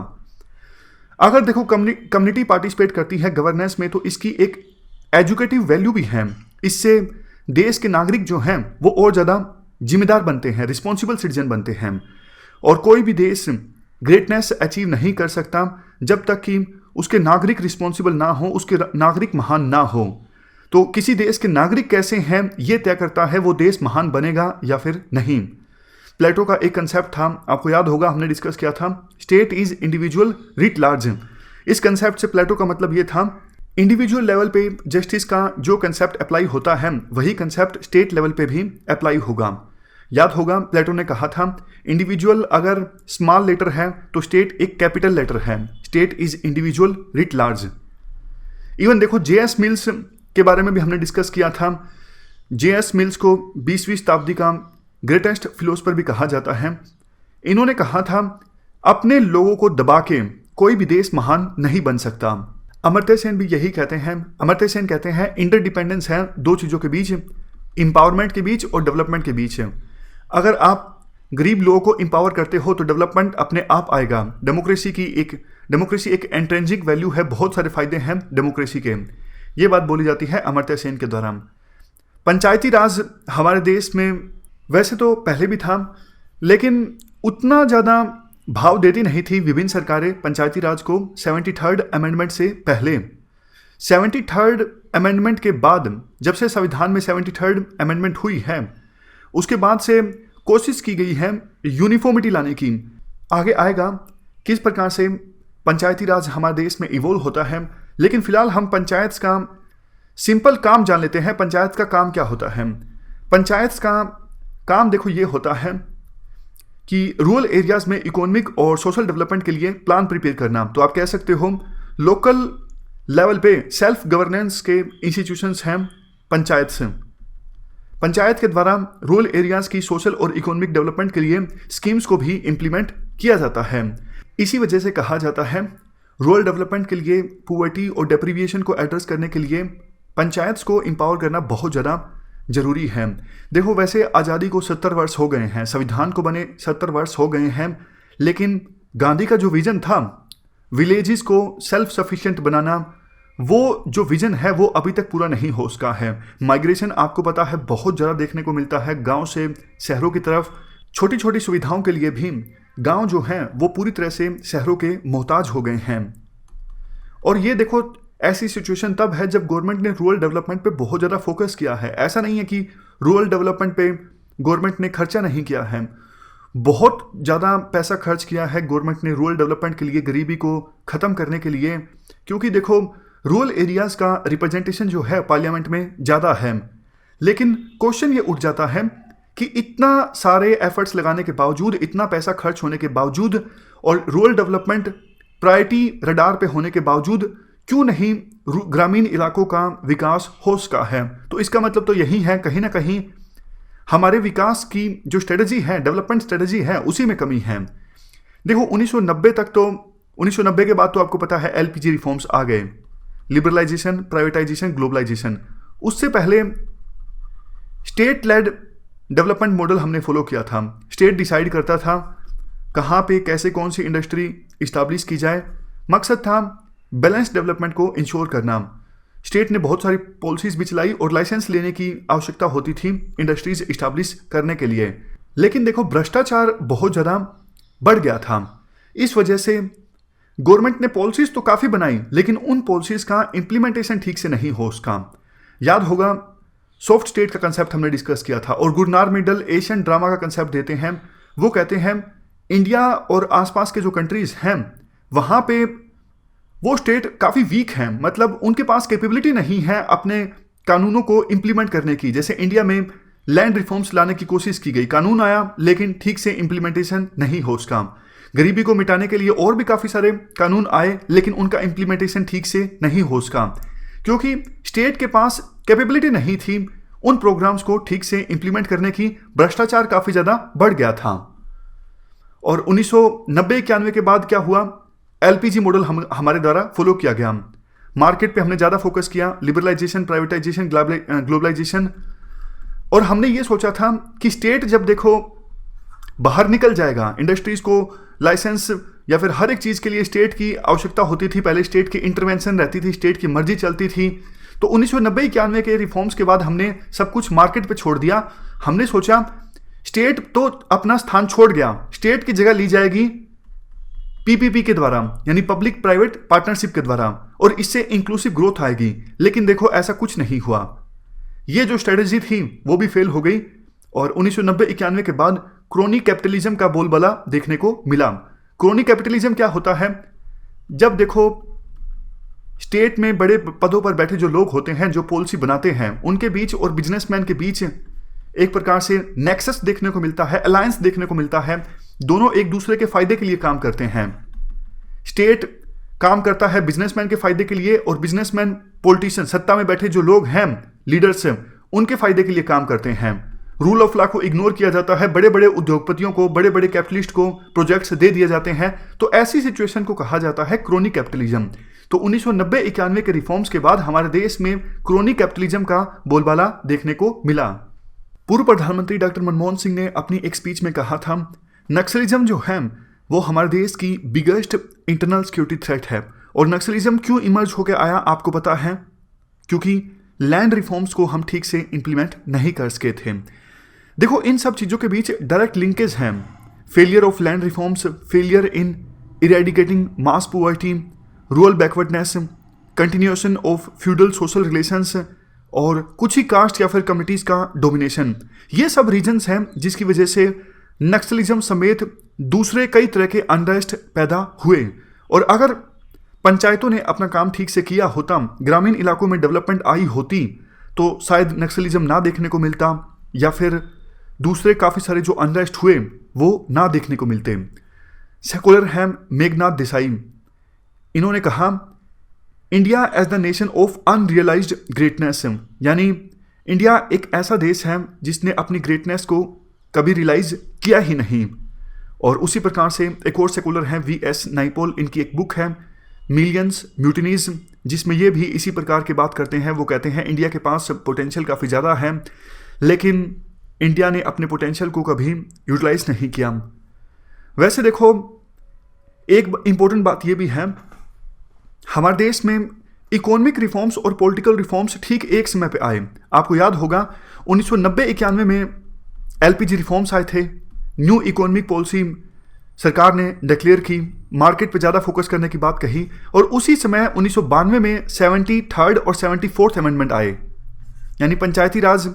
अगर देखो कम्युनिटी पार्टिसिपेट करती है गवर्नेंस में तो इसकी एक एजुकेटिव वैल्यू भी है। इससे देश के नागरिक जो हैं वो और ज़्यादा जिम्मेदार बनते हैं, रिस्पॉन्सिबल सिटीजन बनते हैं। और कोई भी देश ग्रेटनेस अचीव नहीं कर सकता जब तक कि उसके नागरिक रिस्पॉन्सिबल ना हो, उसके नागरिक महान ना हो। तो किसी देश के नागरिक कैसे हैं ये तय करता है वो देश महान बनेगा या फिर नहीं। प्लेटो का एक कंसेप्ट था, आपको याद होगा हमने डिस्कस किया था, state is individual writ large. इस कंसेप्ट से प्लेटो का मतलब ये था इंडिविजुअल लेवल पे जस्टिस का जो कंसेप्ट अप्लाई होता है वही कंसेप्ट स्टेट लेवल पे भी अप्लाई होगा। याद होगा प्लेटो ने कहा था इंडिविजुअल अगर स्मॉल लेटर है तो स्टेट एक कैपिटल लेटर है, state is individual writ large. Even देखो J.S. मिल्स के बारे में भी हमने डिस्कस किया था। J.S. मिल्स को 20वीं शताब्दी का ग्रेटेस्ट फिलोसफर भी कहा जाता है। इन्होंने कहा था, अपने लोगों को दबा के कोई भी देश महान नहीं बन सकता। अमर्त्य सेन भी यही कहते हैं। अमर्त्य सेन कहते हैं इंटरडिपेंडेंस है दो चीज़ों के बीच, इंपावरमेंट के बीच और डेवलपमेंट के बीच। अगर आप गरीब लोगों को इंपावर करते हो तो डेवलपमेंट अपने आप आएगा। डेमोक्रेसी एक एंट्रेंसिक वैल्यू है, बहुत सारे फायदे हैं डेमोक्रेसी के। ये बात बोली जाती है अमर्त्य सेन के द्वारा। पंचायती राज हमारे देश में वैसे तो पहले भी था, लेकिन उतना ज़्यादा भाव देती नहीं थी विभिन्न सरकारें पंचायती राज को 73rd अमेंडमेंट से पहले। 73rd अमेंडमेंट के बाद, जब से संविधान में 73rd अमेंडमेंट हुई है, उसके बाद से कोशिश की गई है यूनिफॉर्मिटी लाने की। आगे आएगा किस प्रकार से पंचायती राज हमारे देश में इवोल्व होता है, लेकिन फिलहाल हम पंचायत का सिंपल काम जान लेते हैं। पंचायत का काम क्या होता है? पंचायत का काम देखो ये होता है कि रूरल एरियाज में इकोनॉमिक और सोशल डेवलपमेंट के लिए प्लान प्रिपेयर करना। तो आप कह सकते हो लोकल लेवल पे सेल्फ गवर्नेंस के इंस्टीट्यूशंस हैं पंचायत से। पंचायत के द्वारा रूरल एरियाज की सोशल और इकोनॉमिक डेवलपमेंट के लिए स्कीम्स को भी इम्प्लीमेंट किया जाता है। इसी वजह से कहा जाता है रूरल डेवलपमेंट के लिए, पुअर्टी और डेप्रीविएशन को एड्रेस करने के लिए पंचायत को एम्पावर करना बहुत ज़्यादा जरूरी है। देखो वैसे आज़ादी को 70 वर्ष हो गए हैं, संविधान को बने 70 वर्ष हो गए हैं, लेकिन गांधी का जो विजन था विलेजेस को सेल्फ सफिशिएंट बनाना, वो जो विजन है वो अभी तक पूरा नहीं हो सका है। माइग्रेशन आपको पता है बहुत ज़्यादा देखने को मिलता है गांव से शहरों की तरफ। छोटी छोटी सुविधाओं के लिए भी गांव जो हैं वो पूरी तरह से शहरों के मोहताज हो गए हैं। और ये देखो ऐसी सिचुएशन तब है जब गवर्नमेंट ने रूरल डेवलपमेंट पे बहुत ज़्यादा फोकस किया है। ऐसा नहीं है कि रूरल डेवलपमेंट पे गवर्नमेंट ने खर्चा नहीं किया है, बहुत ज़्यादा पैसा खर्च किया है गवर्नमेंट ने रूरल डेवलपमेंट के लिए, गरीबी को ख़त्म करने के लिए। क्योंकि देखो रूरल एरियाज़ का रिप्रेजेंटेशन जो है पार्लियामेंट में ज़्यादा है, लेकिन क्वेश्चन ये उठ जाता है कि इतना सारे एफर्ट्स लगाने के बावजूद, इतना पैसा खर्च होने के बावजूद और रूरल डेवलपमेंट प्रायोरिटी रडार पे होने के बावजूद क्यों नहीं ग्रामीण इलाकों का विकास हो सका है? तो इसका मतलब तो यही है कहीं ना कहीं हमारे विकास की जो स्ट्रेटजी है, डेवलपमेंट स्ट्रेटजी है, उसी में कमी है। देखो 1990 तक तो 1990 के बाद तो आपको पता है एलपीजी रिफॉर्म्स आ गए, लिबरलाइजेशन, प्राइवेटाइजेशन, ग्लोबलाइजेशन। उससे पहले स्टेट लेड डेवलपमेंट मॉडल हमने फॉलो किया था। स्टेट डिसाइड करता था कहाँ पे कैसे कौन सी इंडस्ट्री इस्टेब्लिश की जाए। मकसद था बैलेंस डेवलपमेंट को इंश्योर करना। स्टेट ने बहुत सारी पॉलिसीज भी चलाई और लाइसेंस लेने की आवश्यकता होती थी इंडस्ट्रीज इस्टेब्लिश करने के लिए। लेकिन देखो भ्रष्टाचार बहुत ज़्यादा बढ़ गया था। इस वजह से गवर्नमेंट ने पॉलिसीज तो काफ़ी बनाई, लेकिन उन पॉलिसीज का इम्प्लीमेंटेशन ठीक से नहीं हो उसका। याद होगा सॉफ्ट स्टेट का कंसेप्ट हमने डिस्कस किया था, और गुरनार मिडल एशियन ड्रामा का कंसेप्ट देते हैं। वो कहते हैं इंडिया और आसपास के जो कंट्रीज हैं वहाँ पे वो स्टेट काफ़ी वीक हैं, मतलब उनके पास कैपेबिलिटी नहीं है अपने कानूनों को इम्प्लीमेंट करने की। जैसे इंडिया में लैंड रिफॉर्म्स लाने की कोशिश की गई, कानून आया लेकिन ठीक से इम्प्लीमेंटेशन नहीं हो उसका। गरीबी को मिटाने के लिए और भी काफ़ी सारे कानून आए, लेकिन उनका इम्प्लीमेंटेशन ठीक से नहीं हो उसका, क्योंकि स्टेट के पास कैपेबिलिटी नहीं थी उन प्रोग्राम्स को ठीक से इम्प्लीमेंट करने की। भ्रष्टाचार काफ़ी ज़्यादा बढ़ गया था। और 1990-91 के बाद क्या हुआ, एलपीजी मॉडल हमारे द्वारा फॉलो किया गया। मार्केट पे हमने ज़्यादा फोकस किया, लिबरलाइजेशन, प्राइवेटाइजेशन, ग्लोबलाइजेशन। और हमने ये सोचा था कि स्टेट जब देखो बाहर निकल जाएगा, इंडस्ट्रीज़ को लाइसेंस या फिर हर एक चीज़ के लिए स्टेट की आवश्यकता होती थी, पहले स्टेट की इंटरवेंशन रहती थी, स्टेट की मर्जी चलती थी। तो 1990-91 के रिफॉर्म्स के बाद हमने सब कुछ मार्केट पे छोड़ दिया। हमने सोचा स्टेट तो अपना स्थान छोड़ गया, स्टेट की जगह ली जाएगी पीपीपी के द्वारा, यानी पब्लिक प्राइवेट पार्टनरशिप के द्वारा, और इससे इंक्लूसिव ग्रोथ आएगी। लेकिन देखो ऐसा कुछ नहीं हुआ, ये जो स्ट्रेटजी थी वो भी फेल हो गई। और 1990-91 के बाद क्रोनी कैपिटलिज्म का बोलबाला देखने को मिला। क्रोनी कैपिटलिज्म क्या होता है, जब देखो स्टेट में बड़े पदों पर बैठे जो लोग होते हैं, जो पॉलिसी बनाते हैं, उनके बीच और बिजनेसमैन के बीच एक प्रकार से नेक्सस देखने को मिलता है, अलायंस देखने को मिलता है। दोनों एक दूसरे के फायदे के लिए काम करते हैं। स्टेट काम करता है बिजनेसमैन के फायदे के लिए, और बिजनेसमैन पॉलिटिशियन, सत्ता में बैठे जो लोग हैं, लीडर्स, उनके फायदे के लिए काम करते हैं। रूल ऑफ लॉ को इग्नोर किया जाता है, बड़े बड़े उद्योगपतियों को, बड़े बड़े कैपिटलिस्ट को प्रोजेक्ट्स दे दिए जाते हैं, तो ऐसी सिचुएशन को कहा जाता है क्रोनी कैपिटलिज्म। तो 1990-91 के रिफॉर्म्स के बाद हमारे देश में क्रोनी कैपिटलिज्म का बोलबाला देखने को मिला। पूर्व प्रधानमंत्री डॉक्टर मनमोहन सिंह ने अपनी एक स्पीच में कहा था, नक्सलिज्म जो है वो हमारे देश की बिगेस्ट इंटरनल सिक्योरिटी थ्रेट है। और नक्सलिज्म क्यों इमर्ज होकर आया आपको पता है? क्योंकि लैंड रिफॉर्म्स को हम ठीक से इंप्लीमेंट नहीं कर सके थे। देखो, इन सब चीज़ों के बीच डायरेक्ट लिंकेज हैं। Failure of land reforms, failure in eradicating mass poverty, rural backwardness, continuation of feudal social relations और कुछ ही कास्ट या फिर कम्युनिटीज़ का डोमिनेशन, ये सब रीजन्स हैं जिसकी वजह से नक्सलिज्म समेत दूसरे कई तरह के अनरेस्ट पैदा हुए। और अगर पंचायतों ने अपना काम ठीक से किया होता, ग्रामीण इलाकों में डेवलपमेंट आई होती, तो शायद नक्सलिज्म ना देखने को मिलता या फिर दूसरे काफ़ी सारे जो अनरेस्ट हुए वो ना देखने को मिलते। सेकुलर हैं मेघनाथ देसाई, इन्होंने कहा, India as the nation of unrealised greatness, यानी इंडिया एक ऐसा देश है जिसने अपनी ग्रेटनेस को कभी रियलाइज किया ही नहीं। और उसी प्रकार से एक और सेकुलर है वी.एस. नाइपॉल, इनकी एक बुक है मिलियंस म्यूटिनीज, जिसमें ये भी इसी प्रकार की बात करते हैं। वो कहते हैं इंडिया के पास पोटेंशियल काफ़ी ज़्यादा है, लेकिन इंडिया ने अपने पोटेंशियल को कभी यूटिलाइज नहीं किया। वैसे देखो, एक इंपॉर्टेंट बात ये भी है, हमारे देश में इकोनॉमिक रिफॉर्म्स और पॉलिटिकल रिफॉर्म्स ठीक एक समय पे आए। आपको याद होगा 1990-91 में एलपीजी रिफॉर्म्स आए थे, न्यू इकोनॉमिक पॉलिसी सरकार ने डिक्लेयर की, मार्केट पे ज़्यादा फोकस करने की बात कही, और उसी समय 1992 में 73rd और 74th अमेंडमेंट आए, यानी पंचायती राज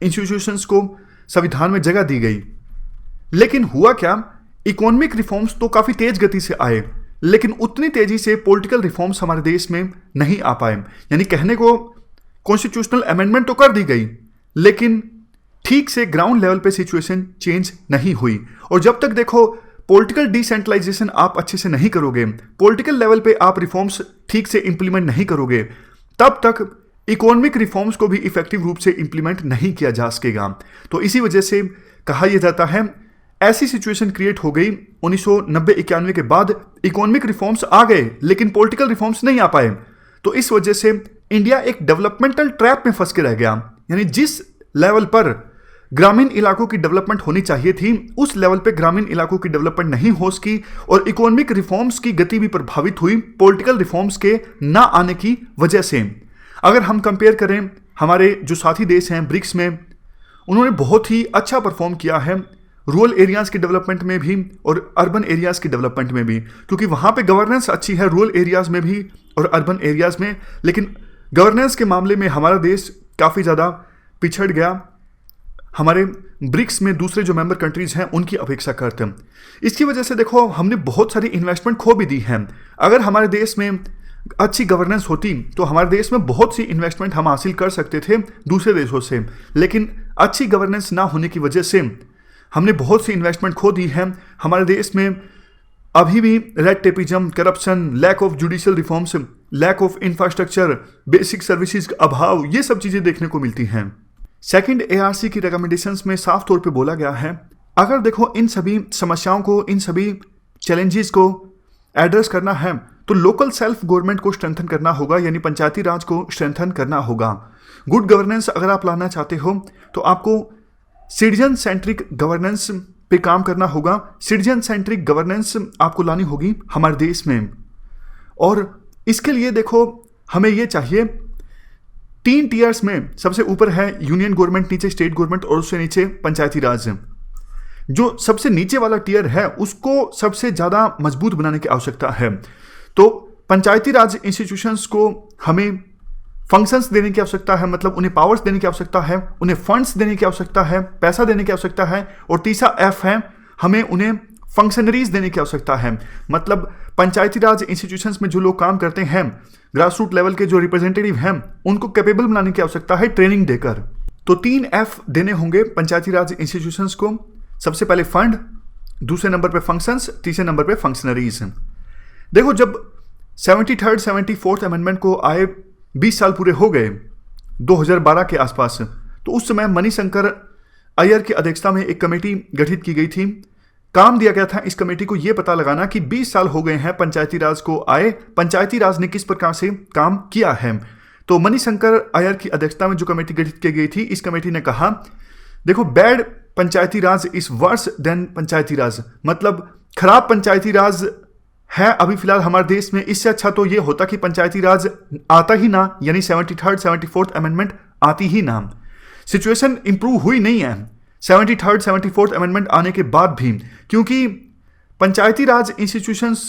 इंस्टीट्यूशंस को संविधान में जगह दी गई। लेकिन हुआ क्या, इकोनॉमिक रिफॉर्म्स तो काफ़ी तेज गति से आए, लेकिन उतनी तेजी से पॉलिटिकल रिफॉर्म्स हमारे देश में नहीं आ पाए। यानी कहने को कॉन्स्टिट्यूशनल अमेंडमेंट तो कर दी गई, लेकिन ठीक से ग्राउंड लेवल पे सिचुएशन चेंज नहीं हुई। और जब तक देखो पॉलिटिकल डिसेंट्रलाइजेशन आप अच्छे से नहीं करोगे, पॉलिटिकल लेवल पे आप रिफॉर्म्स ठीक से इंप्लीमेंट नहीं करोगे, तब तक इकोनॉमिक रिफॉर्म्स को भी इफेक्टिव रूप से इंप्लीमेंट नहीं किया जा सकेगा। तो इसी वजह से कहा यह जाता है, ऐसी सिचुएशन क्रिएट हो गई 1990-91 के बाद, इकोनॉमिक रिफॉर्म्स आ गए लेकिन पॉलिटिकल रिफॉर्म्स नहीं आ पाए। तो इस वजह से इंडिया एक डेवलपमेंटल ट्रैप में फंस के रह गया। यानी जिस लेवल पर ग्रामीण इलाकों की डेवलपमेंट होनी चाहिए थी, उस लेवल पे ग्रामीण इलाकों की डेवलपमेंट नहीं हो सकी, और इकोनॉमिक रिफॉर्म्स की गति भी प्रभावित हुई पॉलिटिकल रिफॉर्म्स के ना आने की वजह से। अगर हम कंपेयर करें हमारे जो साथी देश हैं ब्रिक्स में, उन्होंने बहुत ही अच्छा परफॉर्म किया है रूरल एरियाज़ के डेवलपमेंट में भी और अर्बन एरियाज़ की डेवलपमेंट में भी, क्योंकि वहाँ पे गवर्नेंस अच्छी है रूरल एरियाज़ में भी और अर्बन एरियाज़ में। लेकिन गवर्नेंस के मामले में हमारा देश काफ़ी ज़्यादा पिछड़ गया हमारे ब्रिक्स में दूसरे जो मेंबर कंट्रीज़ हैं उनकी अपेक्षा करते हैं। इसकी वजह से देखो, हमने बहुत सारी इन्वेस्टमेंट खो भी दी है। अगर हमारे देश में अच्छी गवर्नेंस होती तो हमारे देश में बहुत सी इन्वेस्टमेंट हम हासिल कर सकते थे दूसरे देशों से, लेकिन अच्छी गवर्नेंस ना होने की वजह से हमने बहुत सी इन्वेस्टमेंट खो दी है। हमारे देश में अभी भी red tapism, corruption, lack of judicial reforms, lack of infrastructure, basic services का अभाव, ये सब चीज़ें देखने को मिलती हैं। सेकंड एआरसी की रिकमेंडेशंस में साफ तौर पे बोला गया है, अगर देखो इन सभी समस्याओं को, इन सभी चैलेंजेस को एड्रेस करना है तो लोकल सेल्फ गवर्नमेंट को स्ट्रेंथन करना होगा, यानी पंचायती राज को स्ट्रेंथन करना होगा। गुड गवर्नेंस अगर आप लाना चाहते हो तो आपको सिटीजन सेंट्रिक गवर्नेंस पे काम करना होगा। सिटीजन सेंट्रिक गवर्नेंस आपको लानी होगी हमारे देश में, और इसके लिए देखो हमें ये चाहिए 3 टीयर्स में, सबसे ऊपर है यूनियन गवर्नमेंट, नीचे स्टेट गवर्नमेंट और उससे नीचे पंचायती राज। जो सबसे नीचे वाला टीयर है उसको सबसे ज़्यादा मजबूत बनाने की आवश्यकता है। तो पंचायती राज इंस्टीट्यूशंस को हमें फंक्शंस देने की आवश्यकता है, मतलब उन्हें पावर्स देने की आवश्यकता है, उन्हें फंड्स देने की आवश्यकता है, पैसा देने की आवश्यकता है, और तीसरा एफ है, हमें उन्हें फंक्शनरीज देने की आवश्यकता है। मतलब पंचायती राज इंस्टीट्यूशंस में जो लोग काम करते हैं, ग्रास रूट लेवल के जो रिप्रेजेंटेटिव हैं, उनको कैपेबल बनाने की आवश्यकता है ट्रेनिंग देकर। तो 3 एफ देने होंगे पंचायती राज इंस्टीट्यूशंस को। सबसे पहले फंड, दूसरे नंबर पे फंक्शंस, तीसरे नंबर पे फंक्शनरीज। देखो, जब 73rd 74th अमेंडमेंट को आए 20 साल पूरे हो गए 2012 के आसपास, तो उस समय मणिशंकर अय्यर की अध्यक्षता में एक कमेटी गठित की गई थी। काम दिया गया था इस कमेटी को यह पता लगाना कि 20 साल हो गए हैं पंचायती राज को आए, पंचायती राज ने किस प्रकार से काम किया है। तो मणिशंकर अय्यर की अध्यक्षता में जो कमेटी गठित की गई थी, इस कमेटी ने कहा देखो, bad Panchayati Raj is worse than Panchayati Raj, मतलब खराब पंचायती राज है अभी फिलहाल हमारे देश में, इससे अच्छा तो ये होता कि पंचायती राज आता ही ना, यानी 73rd 74th अमेंडमेंट आती ही ना। सिचुएशन इंप्रूव हुई नहीं है 73rd 74th अमेंडमेंट आने के बाद भी, क्योंकि पंचायती राज इंस्टीट्यूशंस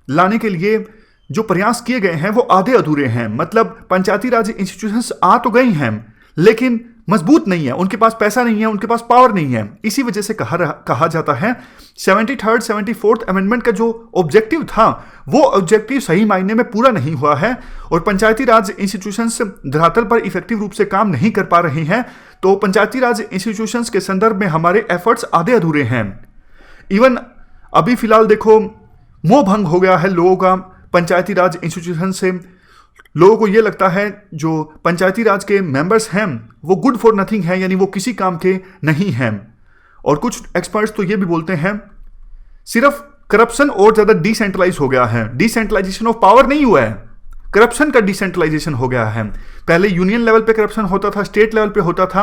लाने के लिए जो प्रयास किए गए हैं वो आधे अधूरे हैं। मतलब पंचायती राज इंस्टीट्यूशंस आ तो गई हैं लेकिन मजबूत नहीं है, उनके पास पैसा नहीं है, उनके पास पावर नहीं है। इसी वजह से कहा जाता है 73rd 74th अमेंडमेंट का जो ऑब्जेक्टिव था वो ऑब्जेक्टिव सही मायने में पूरा नहीं हुआ है और पंचायती राज इंस्टीट्यूशंस धरातल पर इफेक्टिव रूप से काम नहीं कर पा रही हैं। तो पंचायती राज इंस्टीट्यूशंस के संदर्भ में हमारे एफर्ट्स आधे अधूरे हैं। इवन अभी फिलहाल देखो, मोह भंग हो गया है लोगों का पंचायती राज इंस्टीट्यूशन से। लोगों को यह लगता है जो पंचायती राज के मेंबर्स हैं वो गुड फॉर नथिंग है, यानी वो किसी काम के नहीं हैं। और कुछ एक्सपर्ट्स तो ये भी बोलते हैं सिर्फ करप्शन और ज्यादा डिसेंट्रलाइज हो गया है, डिसेंट्रलाइजेशन ऑफ पावर नहीं हुआ है, करप्शन का डिसेंट्रलाइजेशन हो गया है। पहले यूनियन लेवल पे करप्शन होता था, स्टेट लेवल पे होता था,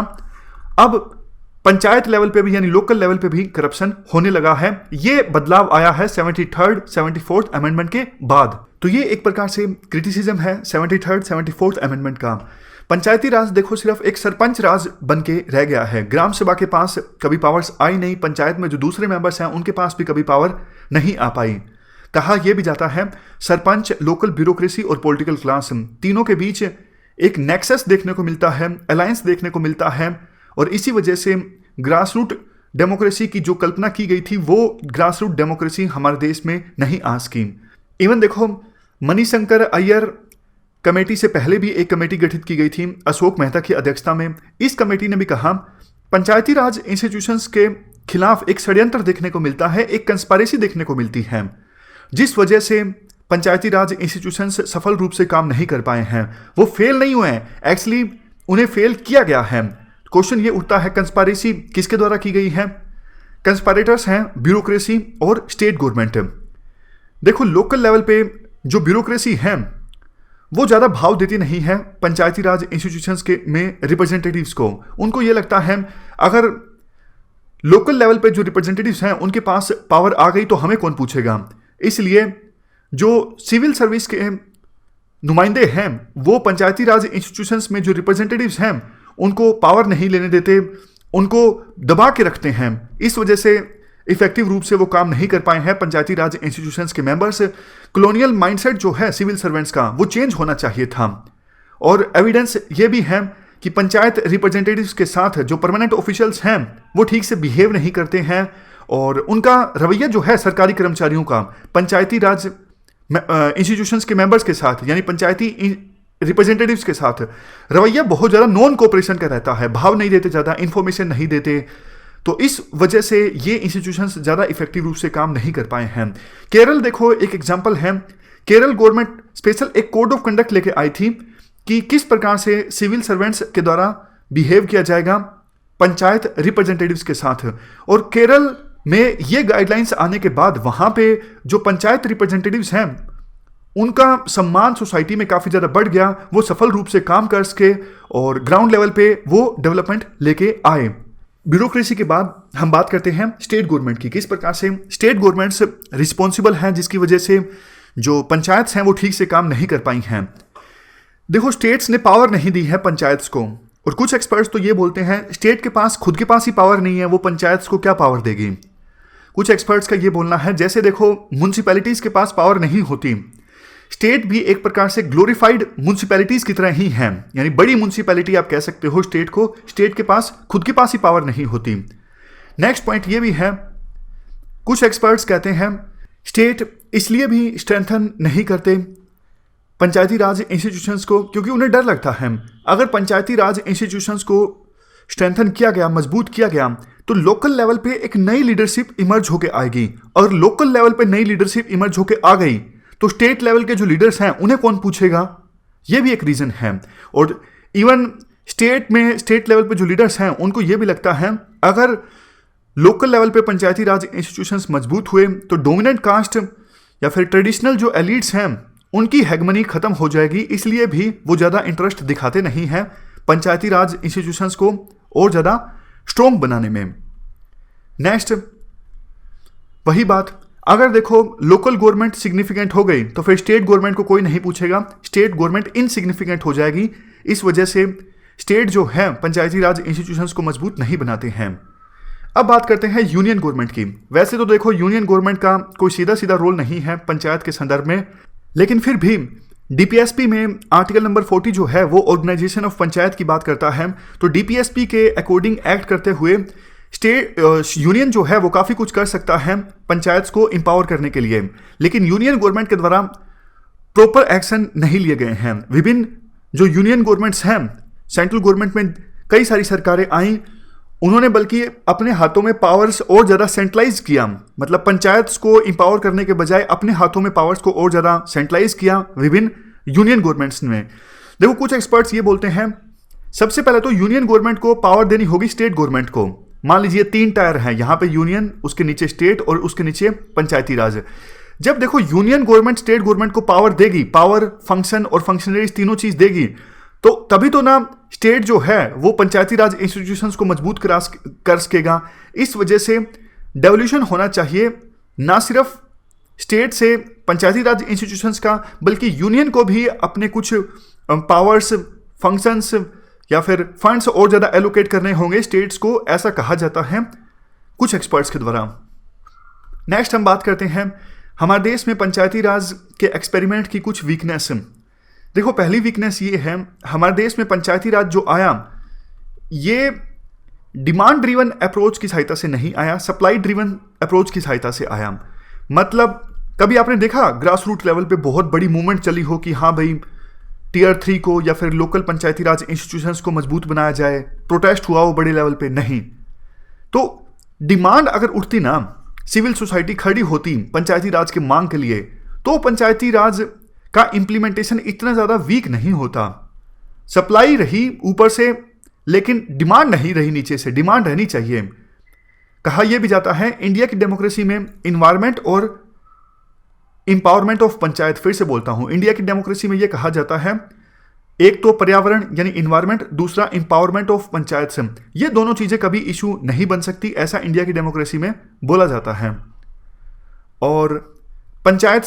अब पंचायत लेवल पे भी यानी लोकल लेवल पे भी करप्शन होने लगा है। ये बदलाव आया है 73rd 74th अमेंडमेंट के बाद। तो ये एक प्रकार से क्रिटिसिज्म है 73rd 74th अमेंडमेंट का। पंचायती राज देखो सिर्फ एक सरपंच राज बन के रह गया है, ग्राम सभा के पास कभी पावर्स आई नहीं, पंचायत में जो दूसरे मेंबर्स हैं उनके पास भी कभी पावर नहीं आ पाई। कहा यह भी जाता है सरपंच, लोकल ब्यूरोक्रेसी और पॉलिटिकल क्लास तीनों के बीच एक नेक्सस देखने को मिलता है, अलायंस देखने को मिलता है और इसी वजह से ग्रास रूट डेमोक्रेसी की जो कल्पना की गई थी वो ग्रास रूट डेमोक्रेसी हमारे देश में नहीं आ सकी। इवन देखो, मणिशंकर अय्यर कमेटी से पहले भी एक कमेटी गठित की गई थी अशोक मेहता की अध्यक्षता में। इस कमेटी ने भी कहा पंचायती राज इंस्टीट्यूशंस के खिलाफ एक षड्यंत्र देखने को मिलता है, एक कंस्पायरेसी देखने को मिलती है, जिस वजह से पंचायती राज इंस्टीट्यूशंस सफल रूप से काम नहीं कर पाए हैं। वो फेल नहीं हुए हैं, एक्चुअली उन्हें फेल किया गया है। क्वेश्चन ये उठता है कंस्पायरेसी किसके द्वारा की गई है? कंस्पायरेटर्स हैं ब्यूरोक्रेसी और स्टेट गवर्नमेंट। देखो, लोकल लेवल पे जो ब्यूरोक्रेसी है वो ज़्यादा भाव देती नहीं है पंचायती राज इंस्टीट्यूशंस के में रिप्रेजेंटेटिव्स को। उनको ये लगता है अगर लोकल लेवल पे जो रिप्रेजेंटेटिव्स हैं उनके पास पावर आ गई तो हमें कौन पूछेगा। इसलिए जो सिविल सर्विस के नुमाइंदे हैं वो पंचायती राज इंस्टीट्यूशंस में जो रिप्रेजेंटेटिव्स हैं उनको पावर नहीं लेने देते, उनको दबा के रखते हैं। इस वजह से इफेक्टिव रूप से वो काम नहीं कर पाए हैं पंचायती राज इंस्टीट्यूशंस के मेंबर्स। कॉलोनियल माइंडसेट जो है सिविल सर्वेंट्स का वो चेंज होना चाहिए था। और एविडेंस ये भी है कि पंचायत रिप्रेजेंटेटिव्स के साथ जो परमानेंट ऑफिशियल्स हैं वो ठीक से बिहेव नहीं करते हैं और उनका रवैया जो है सरकारी कर्मचारियों का पंचायती राज इंस्टीट्यूशंस के मेंबर्स के साथ यानी पंचायती रिप्रेजेंटेटिव्स के साथ रवैया बहुत ज़्यादा नॉन कोऑपरेशन का रहता है, भाव नहीं देते, ज़्यादा इन्फॉर्मेशन नहीं देते। तो इस वजह से ये इंस्टीट्यूशंस ज़्यादा इफेक्टिव रूप से काम नहीं कर पाए हैं। केरल देखो एक एग्जांपल है, केरल गवर्नमेंट स्पेशल एक कोड ऑफ कंडक्ट लेके आई थी कि किस प्रकार से सिविल सर्वेंट्स के द्वारा बिहेव किया जाएगा पंचायत रिप्रेजेंटेटिव्स के साथ। और केरल में ये गाइडलाइंस आने के बाद वहाँ पे जो पंचायत रिप्रेजेंटेटिव्स हैं उनका सम्मान सोसाइटी में काफ़ी ज़्यादा बढ़ गया, वो सफल रूप से काम कर सके और ग्राउंड लेवल पे वो डेवलपमेंट लेके आए। ब्यूरोक्रेसी के बाद हम बात करते हैं स्टेट गवर्नमेंट की, किस प्रकार से स्टेट गवर्नमेंट्स रिस्पॉन्सिबल हैं जिसकी वजह से जो पंचायत हैं वो ठीक से काम नहीं कर पाई हैं। देखो, स्टेट्स ने पावर नहीं दी है पंचायत्स को और कुछ एक्सपर्ट्स तो ये बोलते हैं स्टेट के पास खुद के पास ही पावर नहीं है, वो पंचायत्स को क्या पावर देगी। कुछ एक्सपर्ट्स का ये बोलना है जैसे देखो म्यूनसिपैलिटीज़ के पास पावर नहीं होती, स्टेट भी एक प्रकार से ग्लोरीफाइड म्यूनसिपैलिटीज की तरह ही हैं, यानी बड़ी म्यूनसिपैलिटी आप कह सकते हो स्टेट को, स्टेट के पास खुद के पास ही पावर नहीं होती। नेक्स्ट पॉइंट ये भी है, कुछ एक्सपर्ट्स कहते हैं स्टेट इसलिए भी स्ट्रेंथन नहीं करते पंचायती राज इंस्टीट्यूशंस को क्योंकि उन्हें डर लगता है अगर पंचायती राज इंस्टीट्यूशंस को स्ट्रेंथन किया गया, मजबूत किया गया तो लोकल लेवल पे एक नई लीडरशिप इमर्ज होके आएगी और लोकल लेवल पे नई लीडरशिप इमर्ज होके आ गई तो स्टेट लेवल के जो लीडर्स हैं उन्हें कौन पूछेगा, ये भी एक रीजन है। और इवन स्टेट लेवल पे जो लीडर्स हैं उनको ये भी लगता है अगर लोकल लेवल पे पंचायती राज इंस्टीट्यूशंस मजबूत हुए तो डोमिनेंट कास्ट या फिर ट्रेडिशनल जो एलिट्स हैं उनकी हेगमनी खत्म हो जाएगी, इसलिए भी वो ज़्यादा इंटरेस्ट दिखाते नहीं हैं पंचायती राज इंस्टीट्यूशंस को और ज़्यादा स्ट्रॉन्ग बनाने में। नेक्स्ट वही बात, अगर देखो लोकल गवर्नमेंट सिग्निफिकेंट हो गई तो फिर स्टेट गवर्नमेंट को कोई नहीं पूछेगा, स्टेट गवर्नमेंट इनसिग्निफिकेंट हो जाएगी। इस वजह से स्टेट जो है पंचायती राज इंस्टीट्यूशंस को मजबूत नहीं बनाते हैं। अब बात करते हैं यूनियन गवर्नमेंट की। वैसे तो देखो यूनियन गवर्नमेंट का कोई सीधा सीधा रोल नहीं है पंचायत के संदर्भ में, लेकिन फिर भी डीपीएसपी में आर्टिकल नंबर 40 जो है वो ऑर्गेनाइजेशन ऑफ पंचायत की बात करता है। तो डीपीएसपी के अकॉर्डिंग एक्ट करते हुए स्टेट यूनियन जो है वो काफ़ी कुछ कर सकता है पंचायत को एम्पावर करने के लिए, लेकिन यूनियन गवर्नमेंट के द्वारा प्रॉपर एक्शन नहीं लिए गए हैं। विभिन्न जो यूनियन गवर्नमेंट्स हैं, सेंट्रल गवर्नमेंट में कई सारी सरकारें आई, उन्होंने बल्कि अपने हाथों में पावर्स और ज़्यादा सेंट्रलाइज किया, मतलब पंचायत को एम्पावर करने के बजाय अपने हाथों में पावर्स को और ज़्यादा सेंट्रलाइज किया विभिन्न यूनियन गवर्नमेंट्स ने। देखो कुछ एक्सपर्ट्स ये बोलते हैं सबसे पहले तो यूनियन गवर्नमेंट को पावर देनी होगी स्टेट गवर्नमेंट को। मान लीजिए 3 टायर हैं, यहाँ पे यूनियन, उसके नीचे स्टेट और उसके नीचे पंचायती राज। जब देखो यूनियन गवर्नमेंट स्टेट गवर्नमेंट को पावर देगी, पावर, फंक्शन और फंक्शनरीज तीनों चीज देगी, तो तभी तो ना स्टेट जो है वो पंचायती राज इंस्टीट्यूशंस को मजबूत कर सकेगा। इस वजह से डेवोल्यूशन होना चाहिए ना सिर्फ स्टेट से पंचायती राज इंस्टीट्यूशंस का, बल्कि यूनियन को भी अपने कुछ पावर्स, फंक्शंस या फिर फंड्स और ज़्यादा एलोकेट करने होंगे स्टेट्स को, ऐसा कहा जाता है कुछ एक्सपर्ट्स के द्वारा। नेक्स्ट हम बात करते हैं हमारे देश में पंचायती राज के एक्सपेरिमेंट की कुछ वीकनेस। देखो पहली वीकनेस ये है, हमारे देश में पंचायती राज जो आया ये डिमांड ड्रिवन अप्रोच की सहायता से नहीं आया, सप्लाई ड्रिवन अप्रोच की सहायता से आया। मतलब कभी आपने देखा ग्रास रूट लेवल पे बहुत बड़ी मूवमेंट चली हो कि हाँ भाई टीयर 3 को या फिर लोकल पंचायती राज इंस्टीट्यूशंस को मजबूत बनाया जाए, प्रोटेस्ट हुआ हो बड़े लेवल पे? नहीं। तो डिमांड अगर उठती ना, सिविल सोसाइटी खड़ी होती पंचायती राज के मांग के लिए, तो पंचायती राज का इंप्लीमेंटेशन इतना ज़्यादा वीक नहीं होता। सप्लाई रही ऊपर से, लेकिन डिमांड नहीं रही नीचे से। डिमांड रहनी चाहिए। कहा यह भी जाता है इंडिया की डेमोक्रेसी में इन्वायरमेंट और एम्पावरमेंट ऑफ पंचायत, फिर से बोलता हूं, इंडिया की डेमोक्रेसी में यह कहा जाता है एक तो पर्यावरण यानी इन्वायरमेंट, दूसरा एम्पावरमेंट ऑफ पंचायत से, ये दोनों चीजें कभी इशू नहीं बन सकती, ऐसा इंडिया की डेमोक्रेसी में बोला जाता है। और पंचायत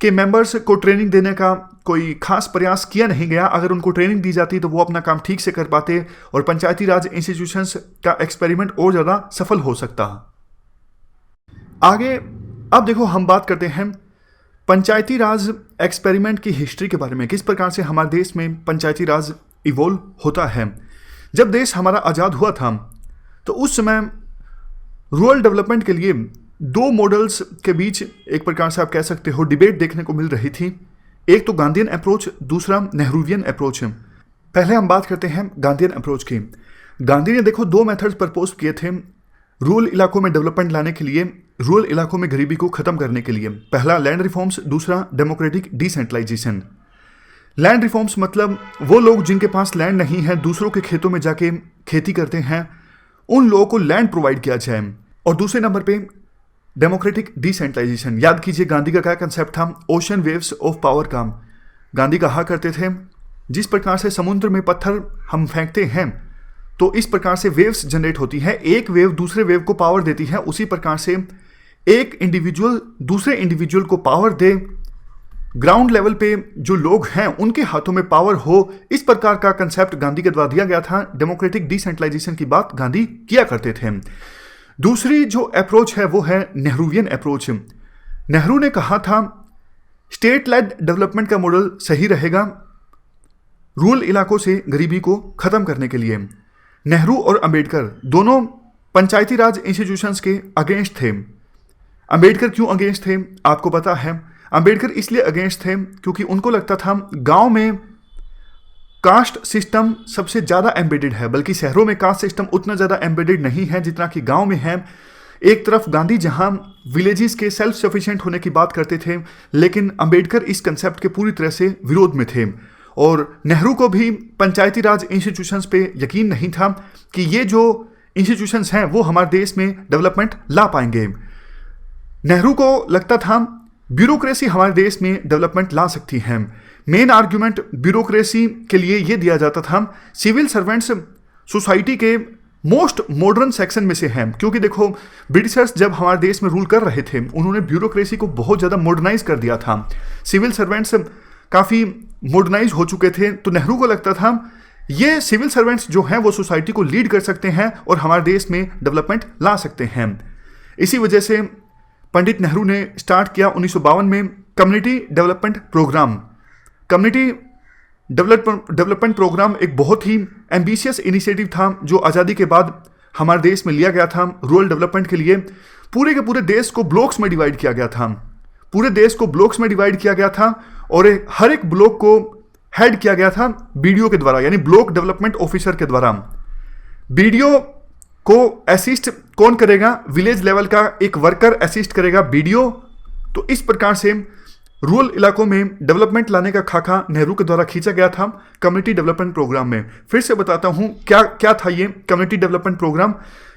के मेंबर्स को ट्रेनिंग देने का कोई खास प्रयास किया नहीं गया। अगर उनको ट्रेनिंग दी जाती तो वो अपना काम ठीक से कर पाते और पंचायती राज इंस्टीट्यूशंस का एक्सपेरिमेंट और ज़्यादा सफल हो सकता। आगे अब देखो हम बात करते हैं पंचायती राज एक्सपेरिमेंट की हिस्ट्री के बारे में, किस प्रकार से हमारे देश में पंचायती राज इवॉल्व होता है। जब देश हमारा आज़ाद हुआ था तो उस समय रूरल डेवलपमेंट के लिए 2 मॉडल्स के बीच एक प्रकार से आप कह सकते हो डिबेट देखने को मिल रही थी। एक तो गांधीयन अप्रोच, दूसरा नेहरूवियन अप्रोच। पहले हम बात करते हैं गांधीयन अप्रोच की। गांधी ने देखो 2 मेथड्स प्रपोज किए थे रूरल इलाकों में डेवलपमेंट लाने के लिए, रूरल इलाकों में गरीबी को खत्म करने के लिए। पहला लैंड रिफॉर्म्स, दूसरा डेमोक्रेटिक डिसेंट्रलाइजेशन। लैंड रिफॉर्म्स मतलब वो लोग जिनके पास लैंड नहीं है, दूसरों के खेतों में जाके खेती करते हैं, उन लोगों को लैंड प्रोवाइड किया जाए। और दूसरे नंबर पे डेमोक्रेटिक डिसेंट्रलाइजेशन। याद कीजिए गांधी का क्या कंसेप्ट था, ओशन वेव्स ऑफ पावर का। गांधी कहा करते थे जिस प्रकार से समुद्र में पत्थर हम फेंकते हैं तो इस प्रकार से वेव्स जनरेट होती है, एक वेव दूसरे वेव को पावर देती है, उसी प्रकार से एक इंडिविजुअल दूसरे इंडिविजुअल को पावर दे, ग्राउंड लेवल पे जो लोग हैं उनके हाथों में पावर हो, इस प्रकार का कंसेप्ट गांधी के द्वारा दिया गया था। डेमोक्रेटिक डिसेंट्रलाइजेशन की बात गांधी किया करते थे। दूसरी जो अप्रोच है वो है नेहरूवियन अप्रोच। नेहरू ने कहा था स्टेट लेड डेवलपमेंट का मॉडल सही रहेगा रूरल इलाकों से गरीबी को खत्म करने के लिए। नेहरू और अंबेडकर दोनों पंचायती राज इंस्टीट्यूशंस के अगेंस्ट थे। अंबेडकर क्यों अगेंस्ट थे आपको पता है? अंबेडकर इसलिए अगेंस्ट थे क्योंकि उनको लगता था गांव में कास्ट सिस्टम सबसे ज़्यादा एम्बेडेड है, बल्कि शहरों में कास्ट सिस्टम उतना ज़्यादा एम्बेडेड नहीं है जितना कि गांव में है। एक तरफ गांधी जहां विलेजेस के सेल्फ सफिशिएंट होने की बात करते थे, लेकिन अंबेडकर इस कंसेप्ट के पूरी तरह से विरोध में थे और नेहरू को भी पंचायती राज इंस्टीट्यूशंस पे यकीन नहीं था कि ये जो इंस्टीट्यूशंस हैं वो हमारे देश में डेवलपमेंट ला पाएंगे। नेहरू को लगता था ब्यूरोक्रेसी हमारे देश में डेवलपमेंट ला सकती है। मेन आर्ग्यूमेंट ब्यूरोक्रेसी के लिए ये दिया जाता था, सिविल सर्वेंट्स सोसाइटी के मोस्ट मॉडर्न सेक्शन में से हैं, क्योंकि देखो ब्रिटिशर्स जब हमारे देश में रूल कर रहे थे उन्होंने ब्यूरोक्रेसी को बहुत ज़्यादा मॉडर्नाइज कर दिया था। सिविल सर्वेंट्स काफ़ी मॉडर्नाइज हो चुके थे, तो नेहरू को लगता था ये सिविल सर्वेंट्स जो हैं वो सोसाइटी को लीड कर सकते हैं और हमारे देश में डेवलपमेंट ला सकते हैं। इसी वजह से पंडित नेहरू ने स्टार्ट किया 1952 में community development programme. Community development programme एक बहुत ही एम्बिशियस इनिशिएटिव था जो आज़ादी के बाद हमारे देश में लिया गया था। रूरल डेवलपमेंट के लिए पूरे के पूरे देश को ब्लॉक्स में डिवाइड किया गया था। पूरे देश को ब्लॉक्स में डिवाइड किया गया था और हर एक ब्लॉक को हेड किया गया था बीडीओ के द्वारा, यानी ब्लॉक डेवलपमेंट ऑफिसर के द्वारा। बीडीओ को असिस्ट कौन करेगा? विलेज लेवल का एक वर्कर असिस्ट करेगा बीडीओ। तो इस प्रकार से रूरल इलाकों में डेवलपमेंट लाने का खाका नेहरू के द्वारा खींचा गया था कम्युनिटी डेवलपमेंट प्रोग्राम में। फिर से बताता हूं क्या क्या था ये community development programme.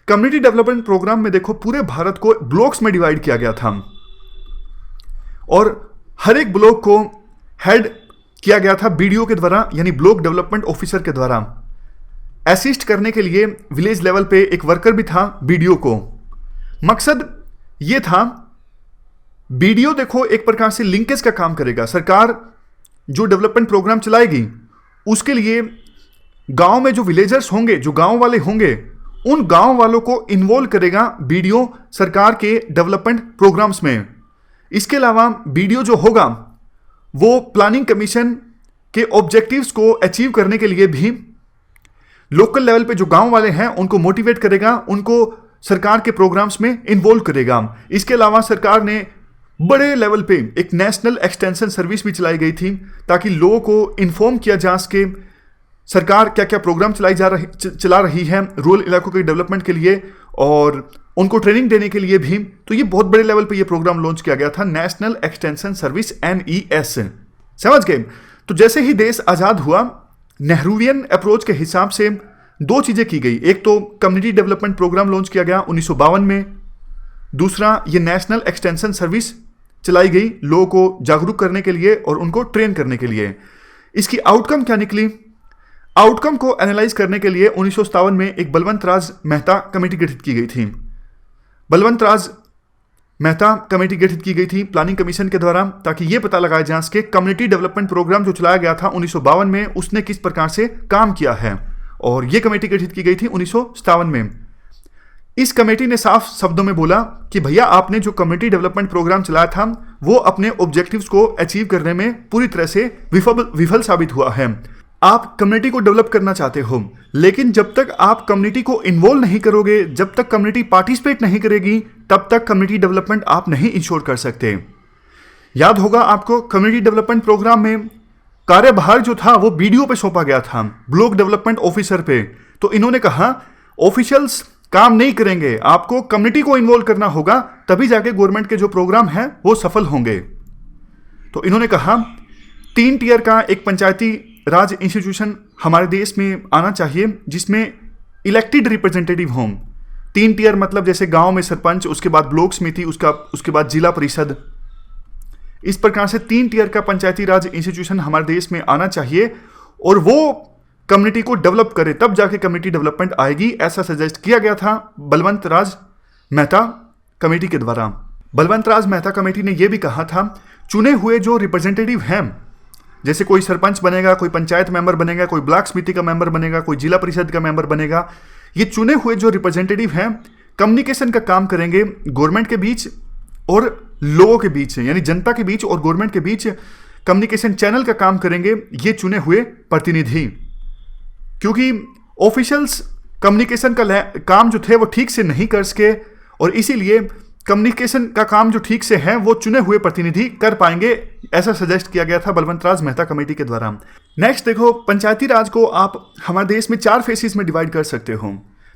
Community development programme में देखो पूरे भारत को ब्लॉक्स में डिवाइड किया गया था और हर एक ब्लॉक को हेड किया गया था बीडीओ के द्वारा, यानी ब्लॉक डेवलपमेंट ऑफिसर के द्वारा। असिस्ट करने के लिए विलेज लेवल पे एक वर्कर भी था बीडीओ को। मकसद ये था, बीडीओ देखो एक प्रकार से लिंकेज का काम करेगा। सरकार जो डेवलपमेंट प्रोग्राम चलाएगी उसके लिए गांव में जो विलेजर्स होंगे, जो गांव वाले होंगे, उन गांव वालों को इन्वॉल्व करेगा बीडीओ सरकार के डेवलपमेंट प्रोग्राम्स में। इसके अलावा बीडीओ जो होगा वो प्लानिंग कमीशन के ऑब्जेक्टिव्स को अचीव करने के लिए भी लोकल लेवल पे जो गांव वाले हैं उनको मोटिवेट करेगा, उनको सरकार के प्रोग्राम्स में इन्वॉल्व करेगा। इसके अलावा सरकार ने बड़े लेवल पे एक नेशनल एक्सटेंशन सर्विस भी चलाई गई थी ताकि लोगों को इन्फॉर्म किया जा सके सरकार क्या क्या प्रोग्राम चला रही है रूरल इलाकों के डेवलपमेंट के लिए और उनको ट्रेनिंग देने के लिए भी। तो ये बहुत बड़े लेवल पे ये प्रोग्राम लॉन्च किया गया था, नेशनल एक्सटेंशन सर्विस NES। समझ गए? तो जैसे ही देश आज़ाद हुआ, नेहरूवियन अप्रोच के हिसाब से दो चीज़ें की गई। एक तो कम्युनिटी डेवलपमेंट प्रोग्राम लॉन्च किया गया 1952 में, दूसरा ये नेशनल एक्सटेंशन सर्विस चलाई गई लोगों को जागरूक करने के लिए और उनको ट्रेन करने के लिए। इसकी आउटकम क्या निकली? आउटकम को एनालाइज करने के लिए 1957 में एक बलवंत राज मेहता कमेटी गठित की गई थी। बलवंत राज मेहता कमेटी गठित की गई थी प्लानिंग कमीशन के द्वारा ताकि ये पता लगाया जा सके कम्युनिटी डेवलपमेंट प्रोग्राम जो चलाया गया था 1952 में उसने किस प्रकार से काम किया है, और ये कमेटी गठित की गई थी 1957 में। इस कमेटी ने साफ शब्दों में बोला कि भैया आपने जो कम्युनिटी डेवलपमेंट प्रोग्राम चलाया था वो अपने ऑब्जेक्टिव्स को अचीव करने में पूरी तरह से विफल साबित हुआ है। आप कम्युनिटी को डेवलप करना चाहते हो, लेकिन जब तक आप कम्युनिटी को इन्वॉल्व नहीं करोगे, जब तक कम्युनिटी पार्टिसिपेट नहीं करेगी, तब तक कम्युनिटी डेवलपमेंट आप नहीं इंश्योर कर सकते। याद होगा आपको कम्युनिटी डेवलपमेंट प्रोग्राम में कार्यभार जो था वो बीडीओ पे सौंपा गया था, ब्लॉक डेवलपमेंट ऑफिसर पे। तो इन्होंने कहा ऑफिशियल्स काम नहीं करेंगे, आपको कम्युनिटी को इन्वॉल्व करना होगा, तभी जाके गवर्नमेंट के जो प्रोग्राम हैं वो सफल होंगे। तो इन्होंने कहा 3 टियर का एक पंचायती राज इंस्टीट्यूशन हमारे देश में आना चाहिए जिसमें इलेक्टेड रिप्रेजेंटेटिव हों। 3 टियर मतलब जैसे गांव में सरपंच, उसके बाद ब्लॉक समिति, उसके बाद जिला परिषद। इस प्रकार से 3 टियर का पंचायती राज इंस्टीट्यूशन हमारे देश में आना चाहिए और वो कम्युनिटी को डेवलप करे, तब जाके कम्युनिटी डेवलपमेंट आएगी। ऐसा सजेस्ट किया गया था बलवंत राज मेहता कमेटी के द्वारा। बलवंत राज मेहता कमेटी ने यह भी कहा था चुने हुए जो रिप्रेजेंटेटिव हैं, जैसे कोई सरपंच बनेगा, कोई पंचायत मेंबर बनेगा, कोई ब्लॉक समिति का मेंबर बनेगा, कोई जिला परिषद का मेंबर बनेगा, ये चुने हुए जो रिप्रेजेंटेटिव हैं कम्युनिकेशन का काम करेंगे गवर्नमेंट के बीच और लोगों के बीच, यानी जनता के बीच और गवर्नमेंट के बीच कम्युनिकेशन चैनल का काम करेंगे ये चुने हुए प्रतिनिधि। क्योंकि ऑफिशियल्स कम्युनिकेशन का काम जो थे वो ठीक से नहीं कर सके और इसीलिए कम्युनिकेशन का काम जो ठीक से है वो चुने हुए प्रतिनिधि कर पाएंगे, ऐसा सजेस्ट किया गया था बलवंत राज मेहता कमेटी के द्वारा। नेक्स्ट देखो, पंचायती राज को आप हमारे देश में 4 फेसेस में डिवाइड कर सकते हो।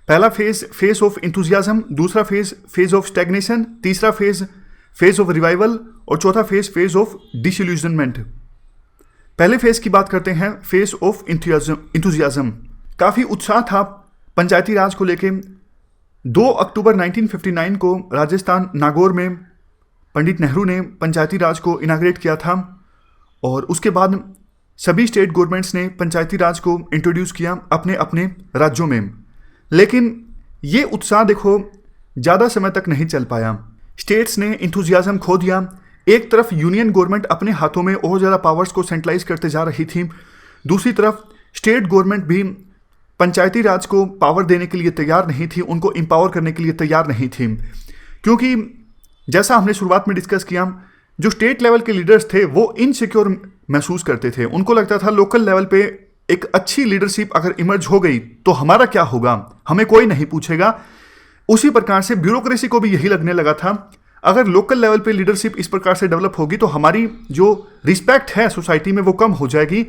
पहला फेज ऑफ इंथुजियाज्म, दूसरा फेज ऑफ स्टैग्नेशन, तीसरा फेज ऑफ रिवाइवल और चौथा फेज ऑफ डिसइल्यूजनमेंट। पहले फेज की बात करते हैं, फेज ऑफ इंथुजियाज्म। काफ़ी उत्साह था पंचायती राज को लेके। 2 अक्टूबर 1959 को राजस्थान नागौर में पंडित नेहरू ने पंचायती राज को इनाग्रेट किया था और उसके बाद सभी स्टेट गवर्नमेंट्स ने पंचायती राज को इंट्रोड्यूस किया अपने अपने राज्यों में। लेकिन ये उत्साह देखो ज़्यादा समय तक नहीं चल पाया। स्टेट्स ने इंथुजियाज्म खो दिया। एक तरफ यूनियन गवर्नमेंट अपने हाथों में और ज़्यादा पावर्स को सेंट्रलाइज करते जा रही थी, दूसरी तरफ स्टेट गवर्नमेंट भी पंचायती राज को पावर देने के लिए तैयार नहीं थी, उनको एम्पावर करने के लिए तैयार नहीं थी। क्योंकि जैसा हमने शुरुआत में डिस्कस किया, जो स्टेट लेवल के लीडर्स थे वो इनसिक्योर महसूस करते थे। उनको लगता था लोकल लेवल पे एक अच्छी लीडरशिप अगर इमर्ज हो गई तो हमारा क्या होगा, हमें कोई नहीं पूछेगा। उसी प्रकार से ब्यूरोक्रेसी को भी यही लगने लगा था, अगर लोकल लेवल पे लीडरशिप इस प्रकार से डेवलप होगी तो हमारी जो रिस्पेक्ट है सोसाइटी में वो कम हो जाएगी।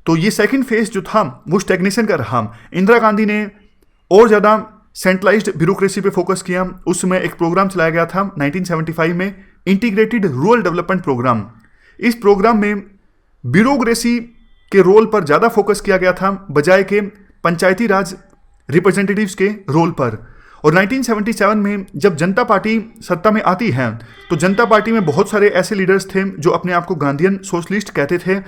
तो ये सेकंड फेज जो था वो स्टैग्नेशन का रहा। इंदिरा गांधी ने और ज़्यादा सेंट्रलाइज्ड ब्यूरोक्रेसी पे फोकस किया। उस समय एक प्रोग्राम चलाया गया था 1975 में, इंटीग्रेटेड रूरल डेवलपमेंट प्रोग्राम। इस प्रोग्राम में ब्यूरोक्रेसी के रोल पर ज़्यादा फोकस किया गया था बजाय के पंचायती राज रिप्रेजेंटेटिव्स के रोल पर। और 1977 में जब जनता पार्टी सत्ता में आती है तो जनता पार्टी में बहुत सारे ऐसे लीडर्स थे जो अपने आप को गांधीयन सोशलिस्ट कहते थे।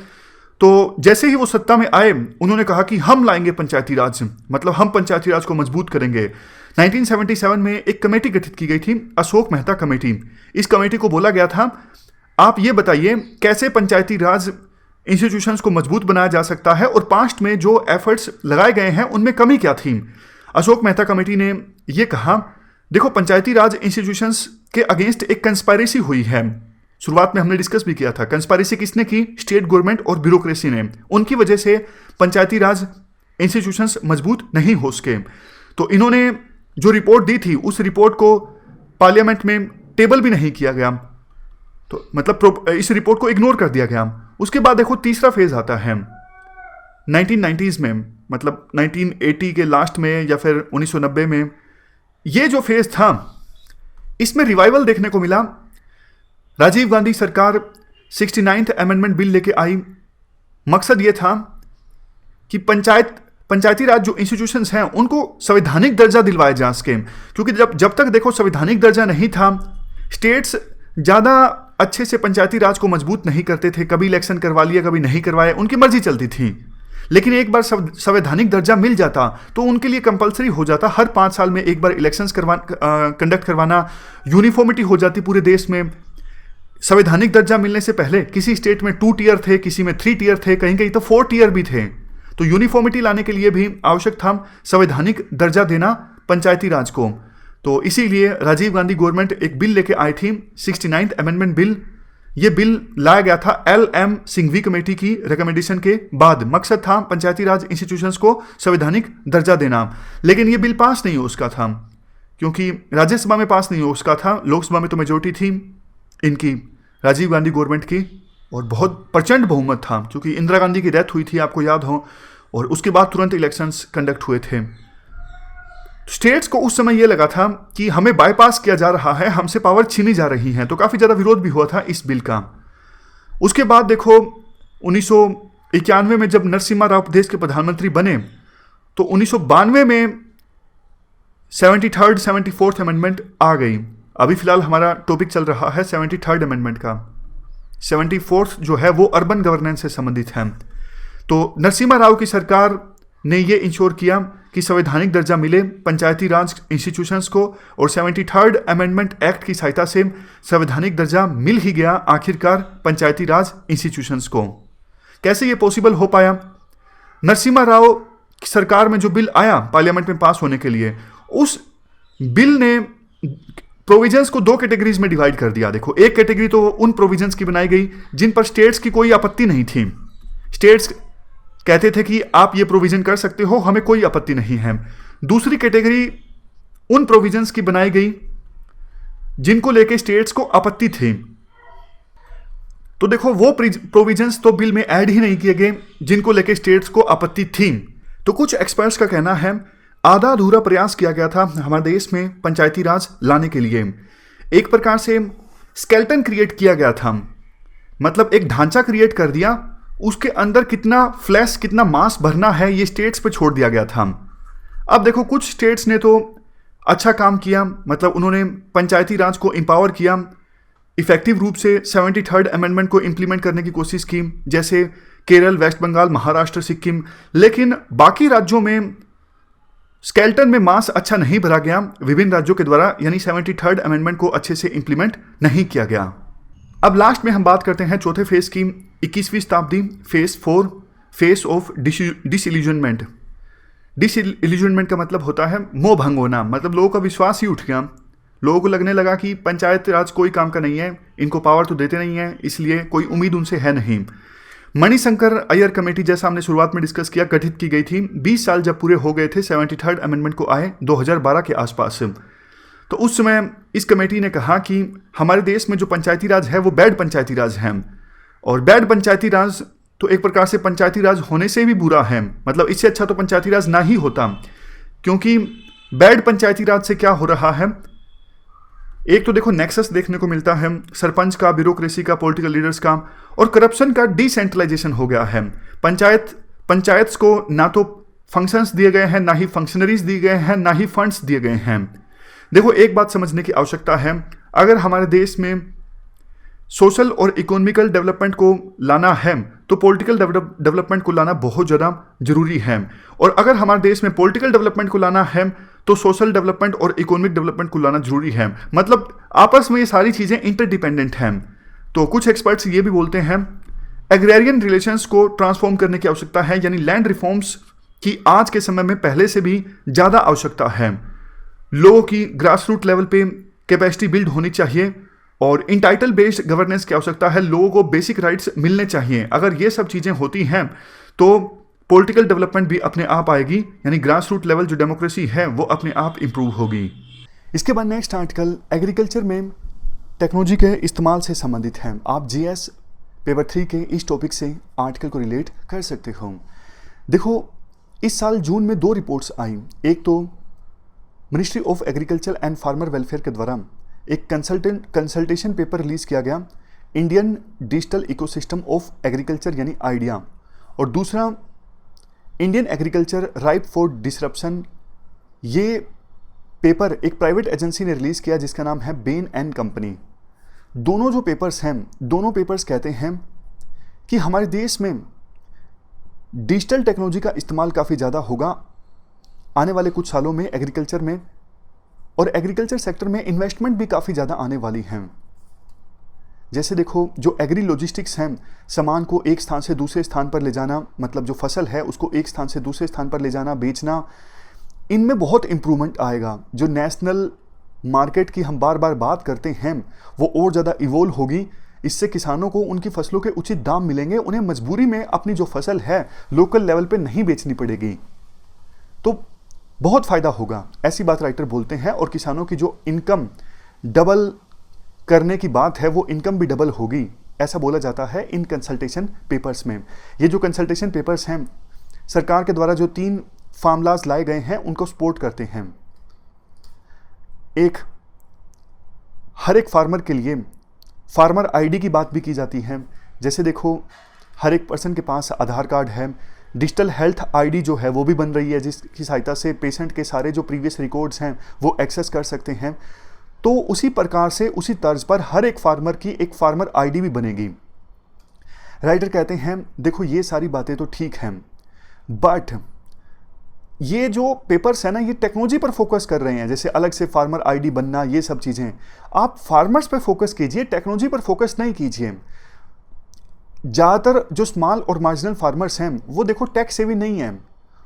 तो जैसे ही वो सत्ता में आए उन्होंने कहा कि हम लाएंगे पंचायती राज, मतलब हम पंचायती राज को मजबूत करेंगे। 1977 में एक कमेटी गठित की गई थी, अशोक मेहता कमेटी। इस कमेटी को बोला गया था, आप ये बताइए कैसे पंचायती राज इंस्टीट्यूशंस को मजबूत बनाया जा सकता है और पास्ट में जो एफर्ट्स लगाए गए हैं उनमें कमी क्या थी। अशोक मेहता कमेटी ने यह कहा, देखो पंचायती राज इंस्टीट्यूशंस के अगेंस्ट एक कंस्पायरेसी हुई है। शुरुआत में हमने डिस्कस भी किया था, कंस्पायरेसी किसने की? स्टेट गवर्नमेंट और ब्यूरोक्रेसी ने। उनकी वजह से पंचायती राज इंस्टीट्यूशंस मजबूत नहीं हो सके। तो इन्होंने जो रिपोर्ट दी थी उस रिपोर्ट को पार्लियामेंट में टेबल भी नहीं किया गया, तो मतलब इस रिपोर्ट को इग्नोर कर दिया गया। उसके बाद देखो तीसरा फेज आता है 1990s में, मतलब 1980 के लास्ट में या फिर 1990 में। ये जो फेज था इसमें रिवाइवल देखने को मिला। राजीव गांधी सरकार 69th अमेंडमेंट बिल लेके आई। मकसद ये था कि पंचायती राज जो इंस्टीट्यूशंस हैं उनको संवैधानिक दर्जा दिलवाया जा सके। क्योंकि जब तक देखो संवैधानिक दर्जा नहीं था, स्टेट्स ज़्यादा अच्छे से पंचायती राज को मजबूत नहीं करते थे। कभी इलेक्शन करवा लिया, कभी नहीं करवाया, उनकी मर्जी चलती थी। लेकिन एक बार संवैधानिक दर्जा मिल जाता तो उनके लिए कंपलसरी हो जाता हर 5 साल में एक बार इलेक्शंस कंडक्ट करवाना। यूनिफॉर्मिटी हो जाती पूरे देश में। संवैधानिक दर्जा मिलने से पहले किसी स्टेट में 2 टियर थे, किसी में 3 टियर थे, कहीं कहीं तो 4 टियर भी थे। तो यूनिफॉर्मिटी लाने के लिए भी आवश्यक था संवैधानिक दर्जा देना पंचायती राज को। तो इसीलिए राजीव गांधी गवर्नमेंट एक बिल लेके आई थी, 69th अमेंडमेंट बिल। ये बिल लाया गया था LM सिंघवी कमेटी की रिकमेंडेशन के बाद। मकसद था पंचायती राज इंस्टीट्यूशंस को संवैधानिक दर्जा देना। लेकिन ये बिल पास नहीं हो उसका था, क्योंकि राज्यसभा में पास नहीं हो उसका था। लोकसभा में तो मेजोरिटी थी इनकी, राजीव गांधी गवर्नमेंट की, और बहुत प्रचंड बहुमत था, क्योंकि इंदिरा गांधी की डेथ हुई थी आपको याद हो, और उसके बाद तुरंत इलेक्शंस कंडक्ट हुए थे। स्टेट्स को उस समय यह लगा था कि हमें बाईपास किया जा रहा है, हमसे पावर छीनी जा रही है। तो काफ़ी ज़्यादा विरोध भी हुआ था इस बिल का। उसके बाद देखो 1991 में जब नरसिम्हा राव देश के प्रधानमंत्री बने तो 1992 में 73rd 74th अमेंडमेंट आ गई। अभी फिलहाल हमारा टॉपिक चल रहा है 73rd अमेंडमेंट का। 74th जो है वो अर्बन गवर्नेंस से संबंधित है। तो नरसिम्हा राव की सरकार ने ये इंश्योर किया कि संवैधानिक दर्जा मिले पंचायती राज इंस्टीट्यूशंस को, और 73rd अमेंडमेंट एक्ट की सहायता से संवैधानिक दर्जा मिल ही गया आखिरकार पंचायती राज इंस्टीट्यूशंस को। कैसे ये पॉसिबल हो पाया? नरसिम्हा राव की सरकार में जो बिल आया पार्लियामेंट में पास होने के लिए, उस बिल ने प्रोविजंस को 2 कैटेगरीज में डिवाइड कर दिया। देखो, एक कैटेगरी तो उन प्रोविजंस की बनाई गई जिन पर स्टेट्स की कोई आपत्ति नहीं थी। स्टेट्स कहते थे कि आप ये प्रोविजन कर सकते हो, हमें कोई आपत्ति नहीं है। दूसरी कैटेगरी उन प्रोविजंस की बनाई गई जिनको लेके स्टेट्स को आपत्ति थी। तो देखो, वो प्रोविजंस तो बिल में ऐड ही नहीं किए गए जिनको लेके स्टेट्स को आपत्ति थी। तो कुछ एक्सपर्ट्स का कहना है आधा अधूरा प्रयास किया गया था हमारे देश में पंचायती राज लाने के लिए। एक प्रकार से स्केलेटन क्रिएट किया गया था, मतलब एक ढांचा क्रिएट कर दिया, उसके अंदर कितना फ्लैश, कितना मास भरना है, ये स्टेट्स पे छोड़ दिया गया था। अब देखो कुछ स्टेट्स ने तो अच्छा काम किया, मतलब उन्होंने पंचायती राज को एम्पावर किया, इफेक्टिव रूप से 73rd अमेंडमेंट को इंप्लीमेंट करने की कोशिश की, जैसे केरल, वेस्ट बंगाल, महाराष्ट्र, सिक्किम। लेकिन बाकी राज्यों में स्केल्टन में मास अच्छा नहीं भरा गया विभिन्न राज्यों के द्वारा, यानी 73rd अमेंडमेंट को अच्छे से इंप्लीमेंट नहीं किया गया। अब लास्ट में हम बात करते हैं चौथे फेज की, 21वीं शताब्दी, phase 4, phase of disillusionment. Disillusionment का मतलब होता है मोह भंग होना, मतलब लोगों का विश्वास ही उठ गया, लोगों को लगने लगा कि पंचायत राज कोई काम का नहीं है, इनको पावर तो देते नहीं है, इसलिए कोई उम्मीद उनसे है नहीं। मणिशंकर अय्यर कमेटी, जैसा हमने शुरुआत में डिस्कस किया, गठित की गई थी। 20 साल जब पूरे हो गए थे 73rd अमेंडमेंट को आए 2012 के आसपास, तो उस समय इस कमेटी ने कहा कि हमारे देश में जो पंचायती राज है वो बैड पंचायती राज है, और बैड पंचायती राज तो एक प्रकार से पंचायती राज होने से भी बुरा है, मतलब इससे अच्छा तो पंचायती राज ना ही होता। क्योंकि बैड पंचायती राज से क्या हो रहा है, एक तो देखो नेक्सस देखने को मिलता है सरपंच का, ब्यूरोक्रेसी का, पॉलिटिकल लीडर्स का, और करप्शन का डिसेंट्रलाइजेशन हो गया है। पंचायत को ना तो फंक्शंस दिए गए हैं, ना ही फंक्शनरीज दिए गए हैं, ना ही फंड्स दिए गए हैं। देखो एक बात समझने की आवश्यकता है, अगर हमारे देश में सोशल और इकोनॉमिकल डेवलपमेंट को लाना है तो पॉलिटिकल डेवलपमेंट को लाना बहुत ज़्यादा जरूरी है, और अगर हमारे देश में पॉलिटिकल डेवलपमेंट को लाना है तो सोशल डेवलपमेंट और इकोनॉमिक डेवलपमेंट को लाना जरूरी है। मतलब आपस में ये सारी चीज़ें इंटरडिपेंडेंट हैं। तो कुछ एक्सपर्ट्स ये भी बोलते हैं एग्रेरियन रिलेशंस को ट्रांसफॉर्म करने की आवश्यकता है, यानी लैंड रिफॉर्म्स की आज के समय में पहले से भी ज़्यादा आवश्यकता है। लोगों की ग्रास रूट लेवल पे कैपेसिटी बिल्ड होनी चाहिए, और इंटाइटल बेस्ड गवर्नेंस की आवश्यकता है, लोगों को बेसिक राइट्स मिलने चाहिए। अगर ये सब चीज़ें होती हैं तो पॉलिटिकल डेवलपमेंट भी अपने आप आएगी, यानी ग्रास रूट लेवल जो डेमोक्रेसी है वो अपने आप इंप्रूव होगी। इसके बाद नेक्स्ट आर्टिकल एग्रीकल्चर में टेक्नोलॉजी के इस्तेमाल से संबंधित है। आप जीएस पेपर 3 के इस टॉपिक से आर्टिकल को रिलेट कर सकते हो। देखो इस साल जून में 2 रिपोर्ट्स आई। एक तो ministry of agriculture and farmer welfare के द्वारा एक कंसल्टेशन पेपर रिलीज किया गया, Indian digital ecosystem of agriculture यानी आइडिया, और दूसरा Indian agriculture ripe for disruption. ये पेपर एक प्राइवेट एजेंसी ने रिलीज किया जिसका नाम है बेन एंड कंपनी। दोनों जो पेपर्स हैं, दोनों पेपर्स कहते हैं कि हमारे देश में डिजिटल टेक्नोलॉजी का इस्तेमाल काफ़ी ज़्यादा होगा आने वाले कुछ सालों में एग्रीकल्चर में, और एग्रीकल्चर सेक्टर में इन्वेस्टमेंट भी काफ़ी ज़्यादा आने वाली हैं। जैसे देखो जो एग्री लॉजिस्टिक्स हैं, सामान को एक स्थान से दूसरे स्थान पर ले जाना, मतलब जो फसल है उसको एक स्थान से दूसरे स्थान पर ले जाना, बेचना, इनमें बहुत इम्प्रूवमेंट आएगा। जो नेशनल मार्केट की हम बार बार बात करते हैं वो और ज़्यादा इवोल्व होगी। इससे किसानों को उनकी फसलों के उचित दाम मिलेंगे, उन्हें मजबूरी में अपनी जो फसल है लोकल लेवल पे नहीं बेचनी पड़ेगी, तो बहुत फ़ायदा होगा, ऐसी बात राइटर बोलते हैं। और किसानों की जो इनकम डबल करने की बात है वो इनकम भी डबल होगी, ऐसा बोला जाता है इन कंसल्टेशन पेपर्स में। ये जो कंसल्टेशन पेपर्स हैं सरकार के द्वारा जो 3 फार्मूलाज लाए गए हैं उनको सपोर्ट करते हैं। एक, हर एक फार्मर के लिए फार्मर आईडी की बात भी की जाती है। जैसे देखो हर एक पर्सन के पास आधार कार्ड है, डिजिटल हेल्थ आईडी जो है वो भी बन रही है जिसकी सहायता से पेशेंट के सारे जो प्रीवियस रिकॉर्ड्स हैं वो एक्सेस कर सकते हैं। तो उसी प्रकार से उसी तर्ज पर हर एक फार्मर की एक फार्मर आईडी भी बनेगी। राइटर कहते हैं देखो ये सारी बातें तो ठीक हैं, बट ये जो पेपर्स है ना ये टेक्नोलॉजी पर फोकस कर रहे हैं, जैसे अलग से फार्मर आईडी बनना, ये सब चीज़ें। आप फार्मर्स पर फोकस कीजिए, टेक्नोलॉजी पर फोकस नहीं कीजिए। ज़्यादातर जो स्मॉल और मार्जिनल फार्मर्स हैं वो देखो टैक्स सेवी नहीं हैं,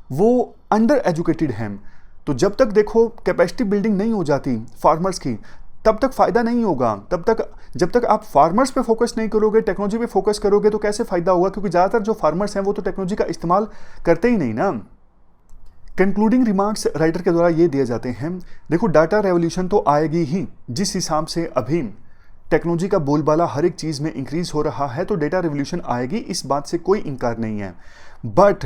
वो अंडर एजुकेटेड हैं। तो जब तक देखो कैपेसिटी बिल्डिंग नहीं हो जाती फार्मर्स की तब तक फ़ायदा नहीं होगा। जब तक आप फार्मर्स पे फोकस नहीं करोगे, टेक्नोलॉजी पे फोकस करोगे तो कैसे फ़ायदा होगा, क्योंकि ज़्यादातर जो फार्मर्स हैं वो तो टेक्नोलॉजी का इस्तेमाल करते ही नहीं ना। कंक्लूडिंग रिमार्क्स राइटर के द्वारा ये दिए जाते हैं, देखो डाटा रेवोल्यूशन तो आएगी ही, जिस हिसाब से अभी टेक्नोलॉजी का बोलबाला हर एक चीज़ में इंक्रीज हो रहा है तो डेटा रेवोल्यूशन आएगी, इस बात से कोई इनकार नहीं है। बट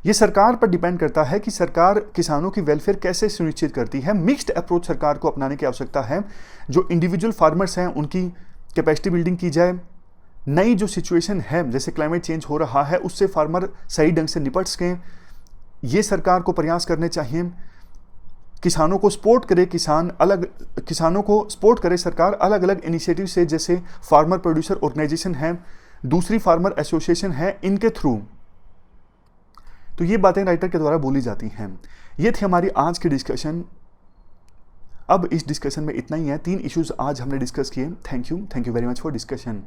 ये सरकार पर डिपेंड करता है कि सरकार किसानों की वेलफेयर कैसे सुनिश्चित करती है। मिक्स्ड अप्रोच सरकार को अपनाने की आवश्यकता है। जो इंडिविजुअल फार्मर्स हैं उनकी कैपेसिटी बिल्डिंग की जाए, नई जो सिचुएशन है, जैसे क्लाइमेट चेंज हो रहा है, उससे फार्मर सही ढंग से निपट सकें, ये सरकार को प्रयास करने चाहिए। किसानों को सपोर्ट करे, किसानों को सपोर्ट करे सरकार अलग अलग इनिशिएटिव से, जैसे फार्मर प्रोड्यूसर ऑर्गेनाइजेशन है, दूसरी फार्मर एसोसिएशन है, इनके थ्रू। तो ये बातें राइटर के द्वारा बोली जाती हैं। ये थी हमारी आज की डिस्कशन। अब इस डिस्कशन में इतना ही है, 3 इश्यूज आज हमने डिस्कस किए। Thank you very much for discussion.